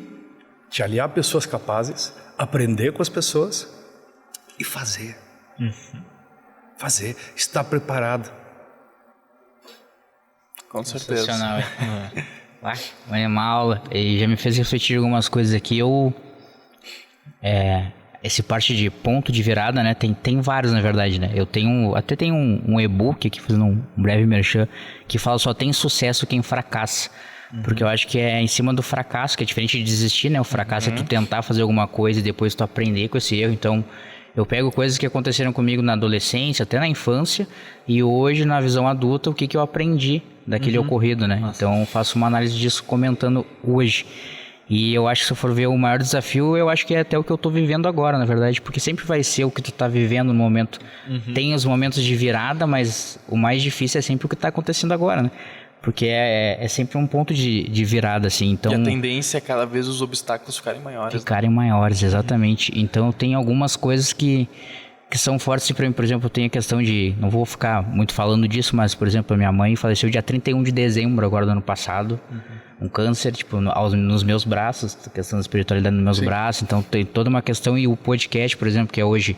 te aliar a pessoas capazes, aprender com as pessoas e fazer. Fazer, estar preparado. Com certeza. Sensacional. Uma aula. E já me fez refletir algumas coisas aqui. Esse parte de ponto de virada, né? Tem vários, na verdade, né? Eu tenho um e-book aqui, fazendo um breve merchan, que fala só tem sucesso quem fracassa. Porque eu acho que é em cima do fracasso, que é diferente de desistir, né? O fracasso é tu tentar fazer alguma coisa e depois tu aprender com esse erro. Então, eu pego coisas que aconteceram comigo na adolescência, até na infância, e hoje, na visão adulta, o que eu aprendi daquele ocorrido, né? Então, eu faço uma análise disso comentando hoje. E eu acho que se eu for ver o maior desafio, eu acho que é até o que eu tô vivendo agora, na verdade, porque sempre vai ser o que tu tá vivendo no momento. Tem os momentos de virada, mas o mais difícil é sempre o que tá acontecendo agora, né? Porque é sempre um ponto de virada, assim. Então, e a tendência é cada vez os obstáculos ficarem maiores. Ficarem maiores, exatamente. Então, tem algumas coisas que são fortes para mim. Por exemplo, eu tenho a questão de... Não vou ficar muito falando disso, mas, por exemplo, a minha mãe faleceu dia 31 de dezembro agora do ano passado. Um câncer, tipo, nos meus braços, a questão da espiritualidade nos meus braços. Então, tem toda uma questão. E o podcast, por exemplo, que é hoje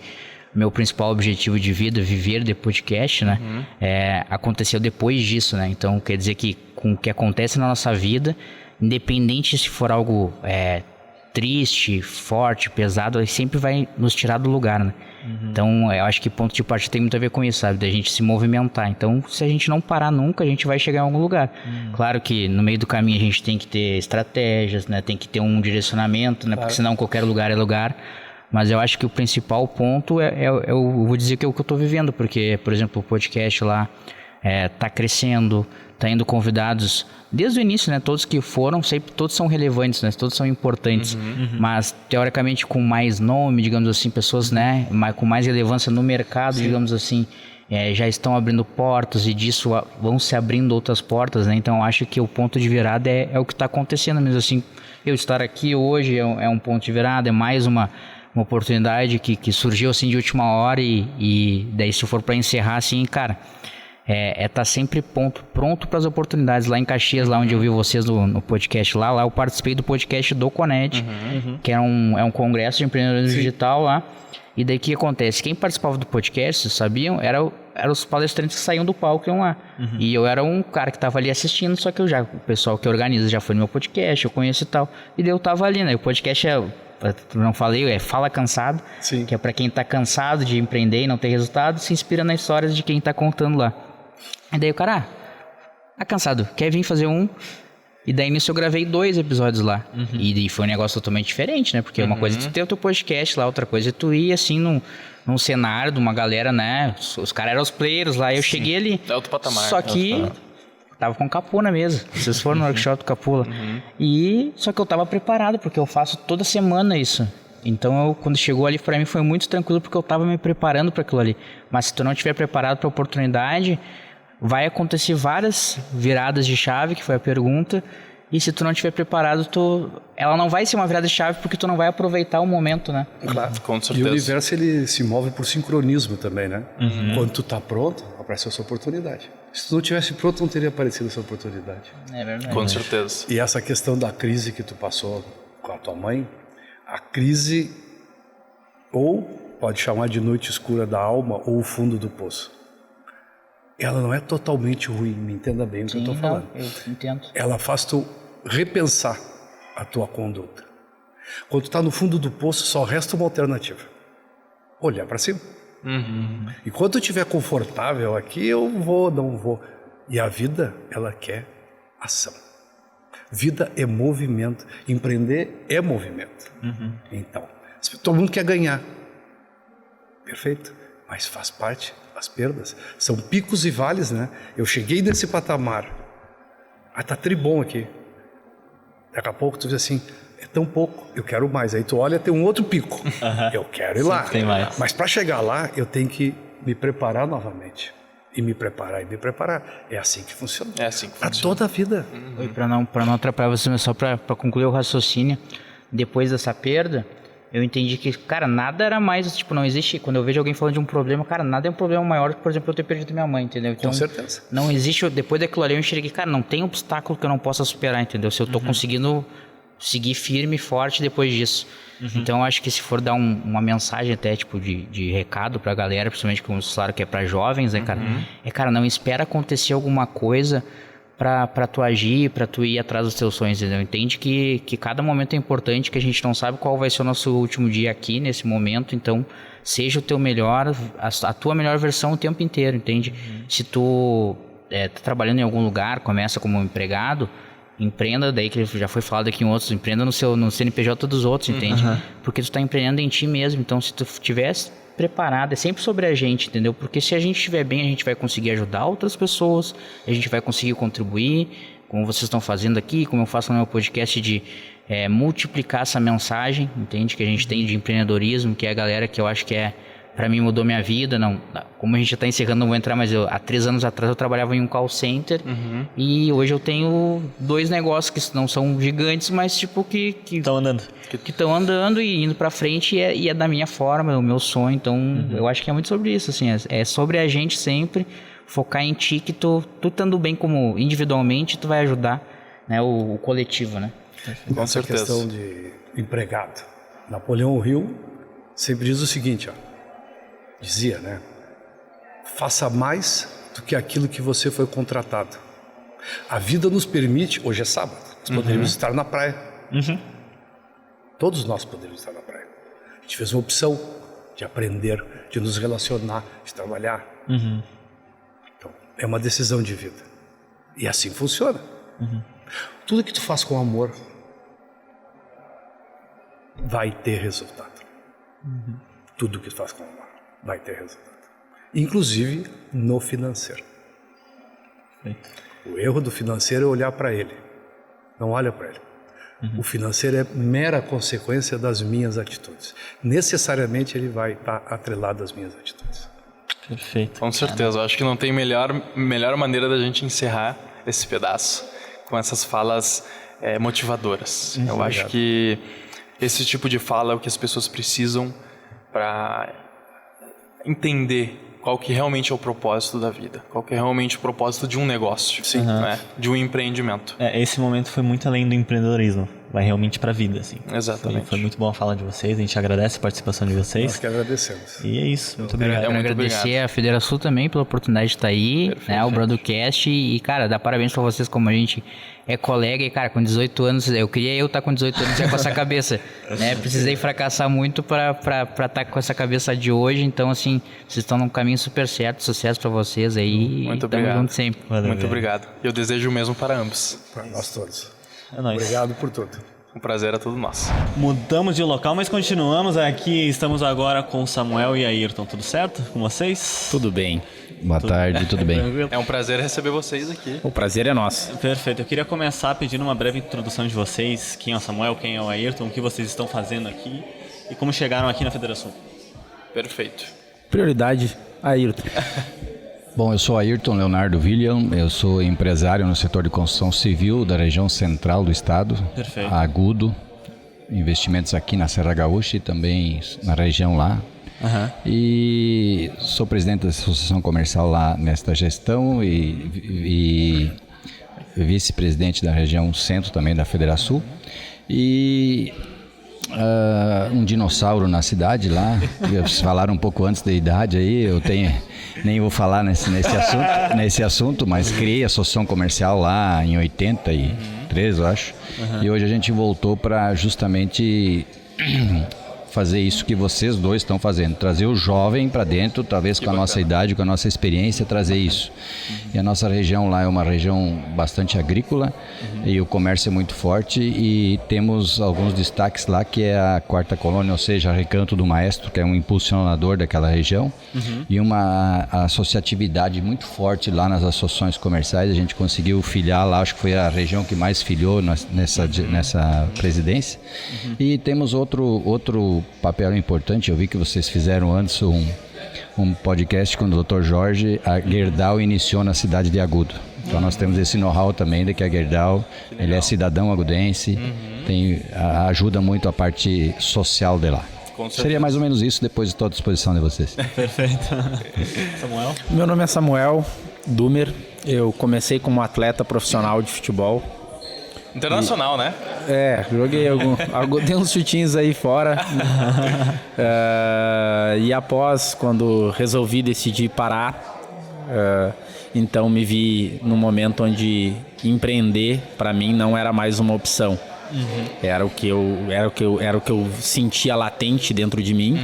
meu principal objetivo de vida, viver de podcast, né? Aconteceu depois disso, né? Então, quer dizer que com o que acontece na nossa vida, independente se for algo triste, forte, pesado, ele sempre vai nos tirar do lugar, né? Então, eu acho que ponto de partida tem muito a ver com isso, sabe? Da gente se movimentar. Então, se a gente não parar nunca, a gente vai chegar em algum lugar. Claro que no meio do caminho a gente tem que ter estratégias, né? Tem que ter um direcionamento, né? Porque senão qualquer lugar é lugar. Mas eu acho que o principal ponto eu vou dizer que é o que eu estou vivendo, porque, por exemplo, o podcast lá tá crescendo, tá indo convidados desde o início, né? Todos que foram, sempre todos são relevantes, né? Todos são importantes, mas teoricamente com mais nome, digamos assim, pessoas, né? Com mais relevância no mercado, digamos assim, já estão abrindo portas e disso vão se abrindo outras portas, né? Então eu acho que o ponto de virada é o que está acontecendo mesmo, assim. Eu estar aqui hoje é um ponto de virada, é mais uma oportunidade que surgiu assim de última hora e daí se for para encerrar assim, cara, tá sempre pronto para as oportunidades. Lá em Caxias, lá onde eu vi vocês no podcast lá eu participei do podcast do Conet, que é um congresso de empreendedorismo digital lá. E daí o que acontece? Quem participava do podcast, vocês sabiam, eram os palestrantes que saíam do palco e iam lá. E eu era um cara que estava ali assistindo, só que o pessoal que organiza já foi no meu podcast, eu conheço e tal. E daí eu tava ali, né? O podcast não falei, Fala Cansado, que é para quem tá cansado de empreender e não ter resultado, se inspira nas histórias de quem tá contando lá. E daí o cara, cansado, quer vir fazer um? E daí nisso eu gravei 2 episódios lá. E foi um negócio totalmente diferente, né? Porque uma coisa é tu ter o teu podcast lá, outra coisa é tu ir assim num cenário de uma galera, né? Os caras eram os players lá, eu cheguei ali. É outro patamar. Só que tava com o Capu na mesa. Vocês foram no workshop do Capula. Só que eu tava preparado, porque eu faço toda semana isso. Então, quando chegou ali, para mim foi muito tranquilo, porque eu tava me preparando para aquilo ali. Mas se tu não estiver preparado para a oportunidade, vai acontecer várias viradas de chave, que foi a pergunta. E se tu não estiver preparado, ela não vai ser uma virada de chave, porque tu não vai aproveitar o momento, né? Claro. Com certeza. E o universo, ele se move por sincronismo também, né? Quando tu tá pronto, aparece a sua oportunidade. Se tu não tivesse pronto, não teria aparecido essa oportunidade. É verdade. Com certeza. E essa questão da crise que tu passou com a tua mãe, a crise, ou pode chamar de noite escura da alma, ou o fundo do poço. Ela não é totalmente ruim, me entenda bem o que eu estou falando. Eu entendo. Ela faz tu repensar a tua conduta. Quando tu está no fundo do poço, só resta uma alternativa: olhar para cima. Enquanto eu estiver confortável aqui, eu vou, não vou. E a vida, ela quer ação. Vida é movimento. Empreender é movimento. Então, todo mundo quer ganhar. Perfeito. Mas faz parte. As perdas são picos e vales, né? Eu cheguei nesse patamar. Tá tribom aqui. Daqui a pouco tu diz assim, é tão pouco, eu quero mais. Aí tu olha, tem um outro pico. Eu quero ir lá. Tem mais. Mas para chegar lá, eu tenho que me preparar novamente. E me preparar. É assim que funciona. É assim que Pra funciona. toda a vida. Para não atrapalhar você, mas só para concluir o raciocínio, depois dessa perda, eu entendi que, cara, nada era mais, tipo, não existe, quando eu vejo alguém falando de um problema, cara, nada é um problema maior que, por exemplo, eu ter perdido minha mãe, entendeu? Então, Com certeza. não existe, depois daquilo ali eu enxerguei, cara, não tem obstáculo que eu não possa superar, entendeu? Se eu tô conseguindo seguir firme e forte depois disso. Então, eu acho que se for dar uma mensagem até, tipo, de recado pra galera, principalmente, como claro que é pra jovens, né, cara? Cara, não espera acontecer alguma coisa pra tu agir, pra tu ir atrás dos teus sonhos, entendeu? Entende que cada momento é importante, que a gente não sabe qual vai ser o nosso último dia aqui, nesse momento, então seja o teu melhor, a tua melhor versão o tempo inteiro, entende? Se tu tá trabalhando em algum lugar, começa como empregado, empreenda, daí que já foi falado aqui em outros, empreenda no CNPJ dos outros, entende? Porque tu tá empreendendo em ti mesmo, então se tu tivesse preparado, é sempre sobre a gente, entendeu? Porque se a gente estiver bem, a gente vai conseguir ajudar outras pessoas, a gente vai conseguir contribuir, como vocês estão fazendo aqui, como eu faço no meu podcast, de multiplicar essa mensagem, entende? Que a gente tem de empreendedorismo, que é a galera que eu acho que para mim mudou minha vida. Não, como a gente já está encerrando, não vou entrar, mas há 3 anos atrás eu trabalhava em um call center e hoje eu tenho 2 negócios que não são gigantes, mas tipo que estão andando. Que estão andando e indo para frente e é da minha forma, é o meu sonho. Então eu acho que é muito sobre isso, assim, é sobre a gente sempre focar em ti, que tu estando bem como individualmente, tu vai ajudar, né, o coletivo, né? Com Essa certeza. questão de empregado. Napoleão Hill sempre diz o seguinte, ó: dizia, né? Faça mais do que aquilo que você foi contratado. A vida nos permite, hoje é sábado, nós poderíamos estar na praia. Todos nós poderíamos estar na praia. A gente fez uma opção de aprender, de nos relacionar, de trabalhar. Então, é uma decisão de vida. E assim funciona. Tudo que tu faz com amor vai ter resultado. Tudo que tu faz com amor vai ter resultado. Inclusive no financeiro. O erro do financeiro é olhar para ele. Não olha para ele. O financeiro é mera consequência das minhas atitudes. Necessariamente ele vai estar atrelado às minhas atitudes. Perfeito. Com certeza. Eu acho que não tem melhor maneira da gente encerrar esse pedaço com essas falas motivadoras. Eu acho que esse tipo de fala é o que as pessoas precisam para entender qual que realmente é o propósito da vida, qual que é realmente o propósito de um negócio, né? De um empreendimento. Esse momento foi muito além do empreendedorismo, vai realmente para a vida, assim. Exatamente. Foi muito bom a fala de vocês, a gente agradece a participação de vocês. Nós que agradecemos. E é isso, muito obrigado. Quero agradecer a Federação também pela oportunidade de estar aí, né, o Broadcast, e cara, dar parabéns pra vocês, como a gente é colega, e cara, com 18 anos, eu queria estar com 18 anos já com essa cabeça, né, precisei fracassar muito pra estar com essa cabeça de hoje, então assim, vocês estão num caminho super certo, sucesso pra vocês aí, Muito tamo obrigado. junto sempre. Muito obrigado. E eu desejo o mesmo para ambos. Para nós todos. É nóis. Obrigado por tudo. Um prazer é todo nosso. Mudamos de local, mas continuamos aqui, estamos agora com o Samuel e a Ayrton, tudo certo com vocês? Tudo bem. Boa tarde, tudo bem. Tranquilo? É um prazer receber vocês aqui. O prazer é nosso. Perfeito, eu queria começar pedindo uma breve introdução de vocês, quem é o Samuel, quem é o Ayrton, o que vocês estão fazendo aqui e como chegaram aqui na Federação. Perfeito. Prioridade, Ayrton. Bom, eu sou Ayrton Leonardo William, eu sou empresário no setor de construção civil da região central do estado, Perfeito. Agudo, investimentos aqui na Serra Gaúcha e também na região lá. E sou presidente da Associação Comercial lá nesta gestão e vice-presidente da região centro também da Federação. E um dinossauro na cidade lá, vocês falaram um pouco antes da idade aí, eu nem vou falar nesse assunto, mas criei a Associação Comercial lá em 83, eu acho, e hoje a gente voltou para justamente fazer isso que vocês dois estão fazendo, trazer o jovem para dentro, talvez com a nossa idade, com a nossa experiência, trazer isso. E a nossa região lá é uma região bastante agrícola e o comércio é muito forte e temos alguns destaques lá que é a Quarta Colônia, ou seja, Recanto do Maestro, que é um impulsionador daquela região e uma associatividade muito forte lá nas associações comerciais. A gente conseguiu filiar lá, acho que foi a região que mais filiou nessa presidência. E temos outro papel importante. Eu vi que vocês fizeram antes um podcast com o Dr. Jorge. A Gerdau iniciou na cidade de Agudo. Então nós temos esse know-how também de que a Gerdau, ele é cidadão agudense, ajuda muito a parte social de lá. Seria mais ou menos isso, depois estou à disposição de vocês. Perfeito. Samuel? Meu nome é Samuel Dumer, eu comecei como atleta profissional de futebol. Internacional, né? Joguei dei uns chutinhos aí fora. E após, quando resolvi decidir parar, então me vi num momento onde empreender para mim não era mais uma opção. Era o que eu sentia latente dentro de mim.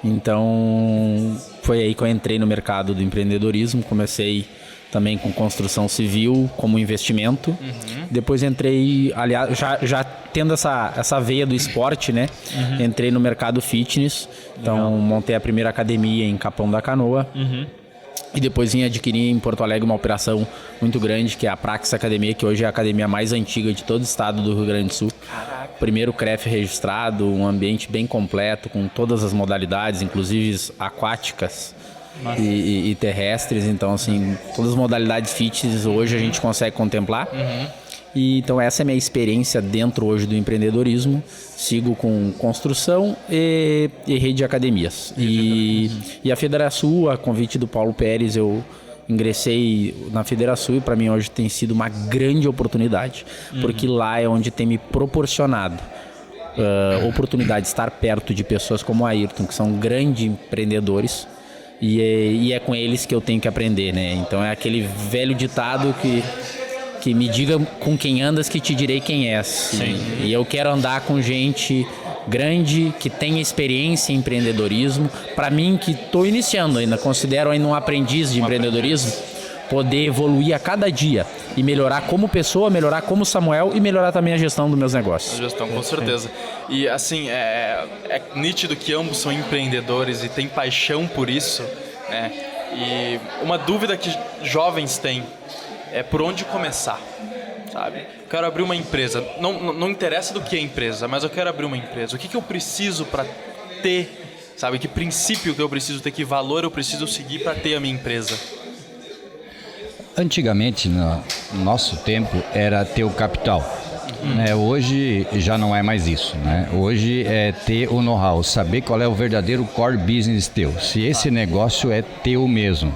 Então foi aí que eu entrei no mercado do empreendedorismo. Comecei também com construção civil como investimento. Depois entrei, aliás, já tendo essa veia do esporte, né? Entrei no mercado fitness. Então montei a primeira academia em Capão da Canoa. E depois vim adquirir em Porto Alegre uma operação muito grande, que é a Praxis Academia, que hoje é a academia mais antiga de todo o estado do Rio Grande do Sul. Primeiro CREF registrado, um ambiente bem completo, com todas as modalidades, inclusive aquáticas e terrestres. Então, assim, todas as modalidades fitness hoje a gente consegue contemplar. E, então, essa é a minha experiência dentro hoje do empreendedorismo. Sigo com construção e rede de academias. E a Federação, a convite do Paulo Pérez, eu ingressei na Federação e para mim hoje tem sido uma grande oportunidade, porque lá é onde tem me proporcionado oportunidade de estar perto de pessoas como o Ayrton, que são grandes empreendedores, e é com eles que eu tenho que aprender, né? Então é aquele velho ditado que me diga com quem andas que te direi quem és. E eu quero andar com gente grande, que tenha experiência em empreendedorismo. Para mim, que estou iniciando ainda, considero ainda um aprendiz de empreendedorismo, poder evoluir a cada dia e melhorar como pessoa, melhorar como Samuel e melhorar também a gestão dos meus negócios. A gestão, com certeza. E assim, é nítido que ambos são empreendedores e têm paixão por isso, né? E uma dúvida que jovens têm é por onde começar, sabe? Quero abrir uma empresa, não interessa do que é empresa, mas eu quero abrir uma empresa. O que eu preciso para ter, sabe? Que princípio que eu preciso ter, que valor eu preciso seguir para ter a minha empresa? Antigamente, no nosso tempo, era ter o capital. Hoje já não é mais isso, né? Hoje é ter o know-how, saber qual é o verdadeiro core business teu. Se esse negócio é teu mesmo.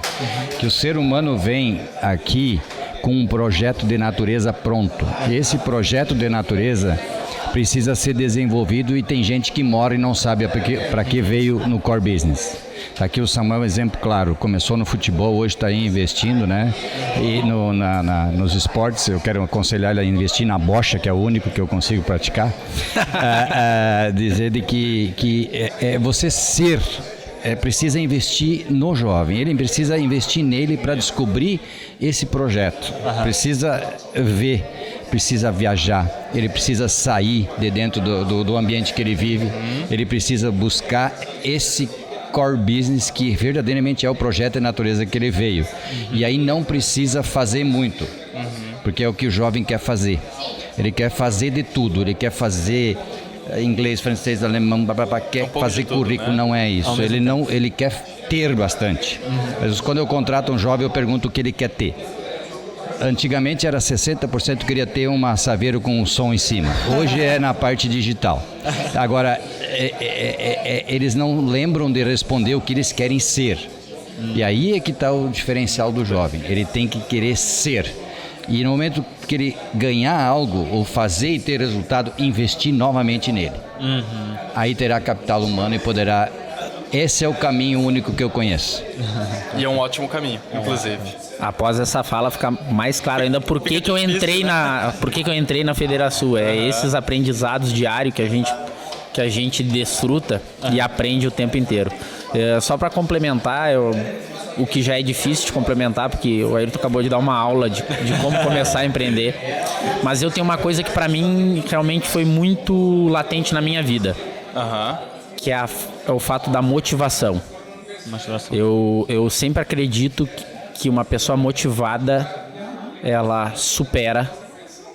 Que o ser humano vem aqui com um projeto de natureza pronto. Esse projeto de natureza precisa ser desenvolvido e tem gente que mora e não sabe para que veio no core business. Tá aqui o Samuel, um exemplo claro, começou no futebol, hoje está aí investindo, né? E nos esportes, eu quero aconselhar ele a investir na bocha, que é o único que eu consigo praticar. Dizer de que você precisa investir no jovem, ele precisa investir nele para descobrir esse projeto, precisa ver, precisa viajar, ele precisa sair de dentro do ambiente que ele vive, ele precisa buscar esse core business que verdadeiramente é o projeto de natureza que ele veio. E aí não precisa fazer muito, porque é o que o jovem quer fazer. Ele quer fazer de tudo, ele quer fazer inglês, francês, alemão, quer fazer currículo, né? Não é isso. Ele quer ter bastante. Mas quando eu contrato um jovem, eu pergunto o que ele quer ter. Antigamente era 60% queria ter uma Saveiro com um som em cima. Hoje é na parte digital. Agora, eles não lembram de responder o que eles querem ser. E aí é que está o diferencial do jovem. Ele tem que querer ser. E no momento que ele ganhar algo, ou fazer e ter resultado, investir novamente nele. Aí terá capital humano e poderá... Esse é o caminho único que eu conheço. E é um ótimo caminho, inclusive. Após essa fala fica mais claro ainda por que eu entrei na Federação. Esses aprendizados diários que a gente desfruta e aprende o tempo inteiro. Só para complementar, o que já é difícil de complementar, porque o Ayrton acabou de dar uma aula de como começar a empreender. Mas eu tenho uma coisa que para mim realmente foi muito latente na minha vida. Que é o fato da motivação. Eu sempre acredito que uma pessoa motivada, ela supera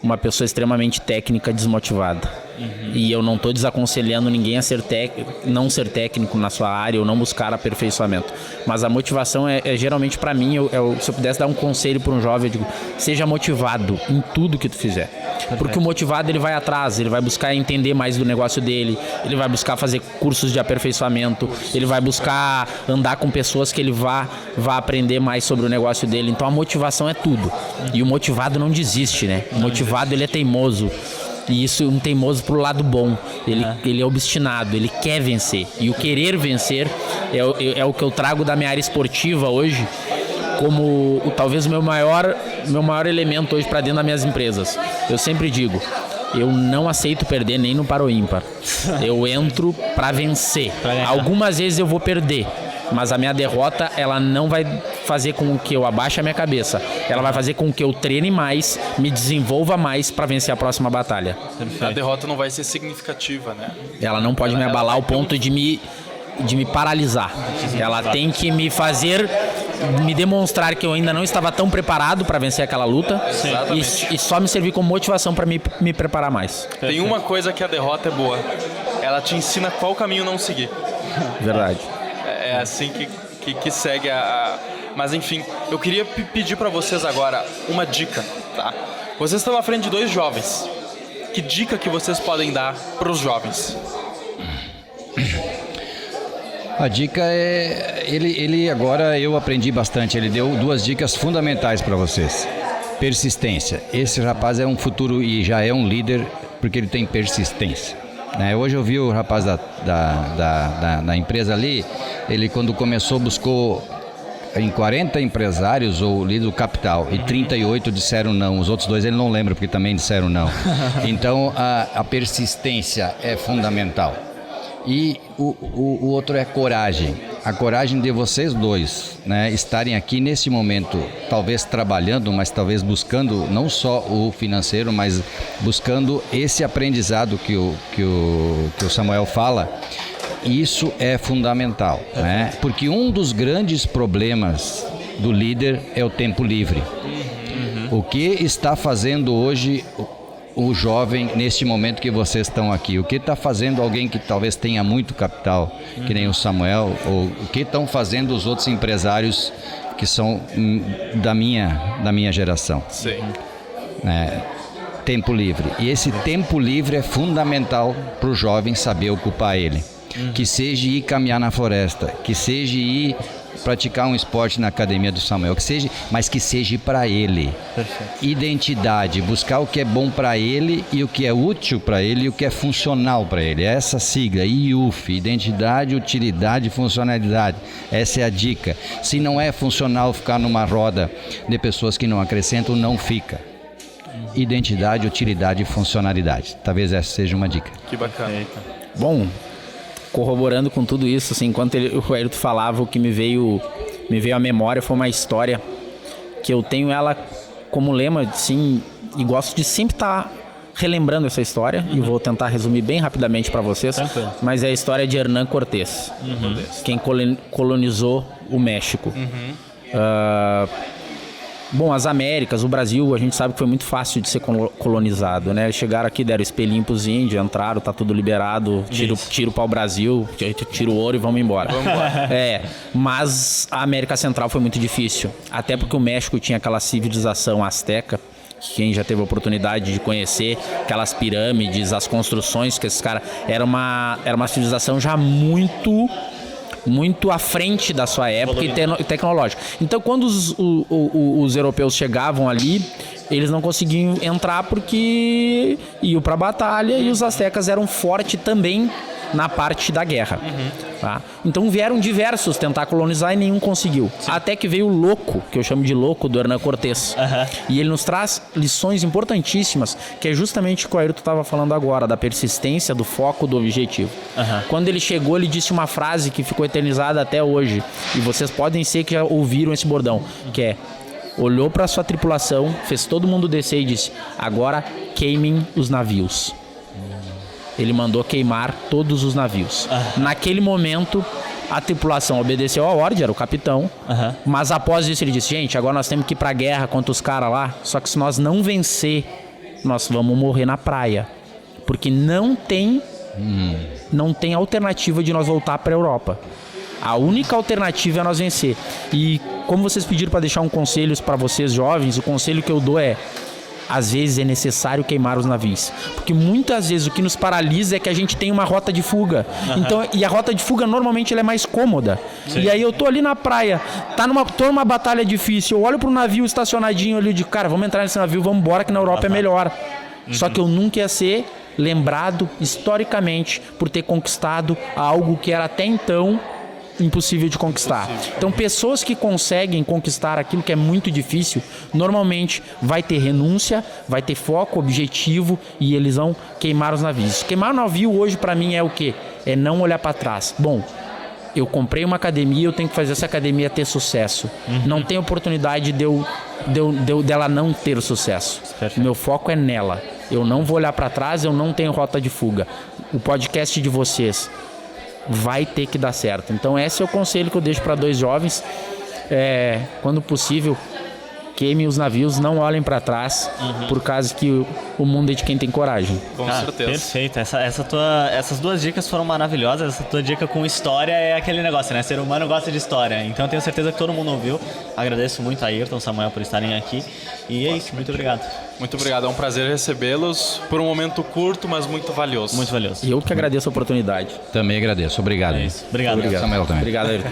uma pessoa extremamente técnica desmotivada. E eu não estou desaconselhando ninguém a não ser técnico na sua área ou não buscar aperfeiçoamento. Mas a motivação geralmente para mim, se eu pudesse dar um conselho para um jovem, eu digo, seja motivado em tudo que tu fizer. Porque o motivado ele vai atrás, ele vai buscar entender mais do negócio dele, ele vai buscar fazer cursos de aperfeiçoamento, ele vai buscar andar com pessoas que ele vá aprender mais sobre o negócio dele. Então a motivação é tudo. E o motivado não desiste, né? O motivado ele é teimoso. E isso um teimoso pro lado bom. Ele é obstinado, ele quer vencer. E o querer vencer é o que eu trago da minha área esportiva hoje como talvez o meu maior elemento hoje para dentro das minhas empresas. Eu sempre digo, eu não aceito perder nem no par ou ímpar. Eu entro para vencer. Algumas vezes eu vou perder, mas a minha derrota ela não vai fazer com que eu abaixe a minha cabeça. Ela vai fazer com que eu treine mais, me desenvolva mais para vencer a próxima batalha. A derrota não vai ser significativa, né? Ela não pode me abalar ao ponto de me paralisar. Ela tem que me fazer, me demonstrar que eu ainda não estava tão preparado para vencer aquela luta e só me servir como motivação para me preparar mais. Tem uma coisa que a derrota é boa. Ela te ensina qual caminho não seguir. Verdade. É assim que segue a... Mas enfim, eu queria pedir para vocês agora uma dica, tá? Vocês estão na frente de 2 jovens. Que dica que vocês podem dar para os jovens? A dica é... Ele agora eu aprendi bastante. Ele deu 2 dicas fundamentais para vocês. Persistência. Esse rapaz é um futuro e já é um líder porque ele tem persistência. né? Hoje eu vi o rapaz da empresa ali, ele quando começou buscou em 40 empresários o líder do capital e 38 disseram não. Os outros 2 ele não lembra porque também disseram não. Então a persistência é fundamental. E o outro é coragem. A coragem de vocês 2, né, estarem aqui nesse momento, talvez trabalhando, mas talvez buscando não só o financeiro, mas buscando esse aprendizado que o Samuel fala. Isso é fundamental, né? Porque um dos grandes problemas do líder é o tempo livre. O que está fazendo hoje o jovem neste momento que vocês estão aqui? O que está fazendo alguém que talvez tenha muito capital, que nem o Samuel? Ou o que estão fazendo os outros empresários que são da minha geração? Sim. Tempo livre. E esse tempo livre é fundamental para o jovem saber ocupar ele. Que seja ir caminhar na floresta, que seja ir praticar um esporte na academia do Samuel, mas que seja para ele. Perfeito. Identidade, buscar o que é bom para ele e o que é útil para ele e o que é funcional para ele. Essa sigla, IUF, identidade, utilidade e funcionalidade. Essa é a dica. Se não é funcional ficar numa roda de pessoas que não acrescentam, não fica. Identidade, utilidade e funcionalidade. Talvez essa seja uma dica. Que bacana. Bom, corroborando com tudo isso, assim, enquanto o Ayrton falava, o que me veio à memória foi uma história que eu tenho ela como lema, assim, e gosto de sempre estar relembrando essa história, e vou tentar resumir bem rapidamente para vocês. Tranquilo. Mas é a história de Hernán Cortés, quem colonizou o México. Bom, as Américas, o Brasil, a gente sabe que foi muito fácil de ser colonizado, né? Chegaram aqui, deram espelhinho pros índios, entraram, tá tudo liberado, tiro para o Brasil, tira o ouro e vamos embora. Mas a América Central foi muito difícil, até porque o México tinha aquela civilização azteca, quem já teve a oportunidade de conhecer aquelas pirâmides, as construções que esses caras... Era uma civilização já muito à frente da sua época e tecnológica. Então, quando os europeus chegavam ali, eles não conseguiam entrar porque iam para a batalha, e os astecas eram fortes também na parte da guerra. Tá? Então vieram diversos tentar colonizar e nenhum conseguiu. Sim. Até que veio o louco, que eu chamo de louco, do Hernán Cortés. E ele nos traz lições importantíssimas, que é justamente o que o Ayrton estava falando agora, da persistência, do foco, do objetivo. Quando ele chegou, ele disse uma frase que ficou eternizada até hoje, e vocês podem ser que já ouviram esse bordão, que é: olhou para sua tripulação, fez todo mundo descer e disse: agora queimem os navios. Ele mandou queimar todos os navios. Naquele momento, a tripulação obedeceu a ordem, era o capitão. Mas após isso ele disse: gente, agora nós temos que ir pra guerra contra os caras lá. Só que se nós não vencer, nós vamos morrer na praia. Porque não tem alternativa de nós voltar pra Europa. A única alternativa é nós vencer. E como vocês pediram para deixar um conselho para vocês jovens, o conselho que eu dou é: às vezes é necessário queimar os navios, porque muitas vezes o que nos paralisa é que a gente tem uma rota de fuga. Então, e a rota de fuga normalmente ela é mais cômoda. Sim. E aí eu tô ali na praia, tô numa batalha difícil, eu olho pro navio estacionadinho ali, eu digo: cara, vamos entrar nesse navio, vamos embora que na Europa é melhor. Só que eu nunca ia ser lembrado historicamente por ter conquistado algo que era até então impossível de conquistar. Então, pessoas que conseguem conquistar aquilo que é muito difícil, normalmente vai ter renúncia, vai ter foco, objetivo, e eles vão queimar os navios. Queimar o navio hoje para mim é o quê? É não olhar para trás. Bom, eu comprei uma academia, eu tenho que fazer essa academia ter sucesso. Não tem oportunidade dela não ter sucesso. O meu foco é nela. Eu não vou olhar para trás, eu não tenho rota de fuga. O podcast de vocês vai ter que dar certo. Então esse é o conselho que eu deixo para 2 jovens. Quando possível, queimem os navios, não olhem para trás, por causa que o mundo é de quem tem coragem. Com certeza. Perfeito. Essas 2 dicas foram maravilhosas. Essa tua dica com história é aquele negócio, né? Ser humano gosta de história. Então eu tenho certeza que todo mundo ouviu. Agradeço muito a Ayrton, Samuel por estarem aqui. E é isso, muito obrigado. Muito obrigado, é um prazer recebê-los por um momento curto, mas muito valioso. Muito valioso. E eu que agradeço a oportunidade. Também agradeço. Obrigado. É isso. Obrigado. Samuel também. Obrigado, Ayrton.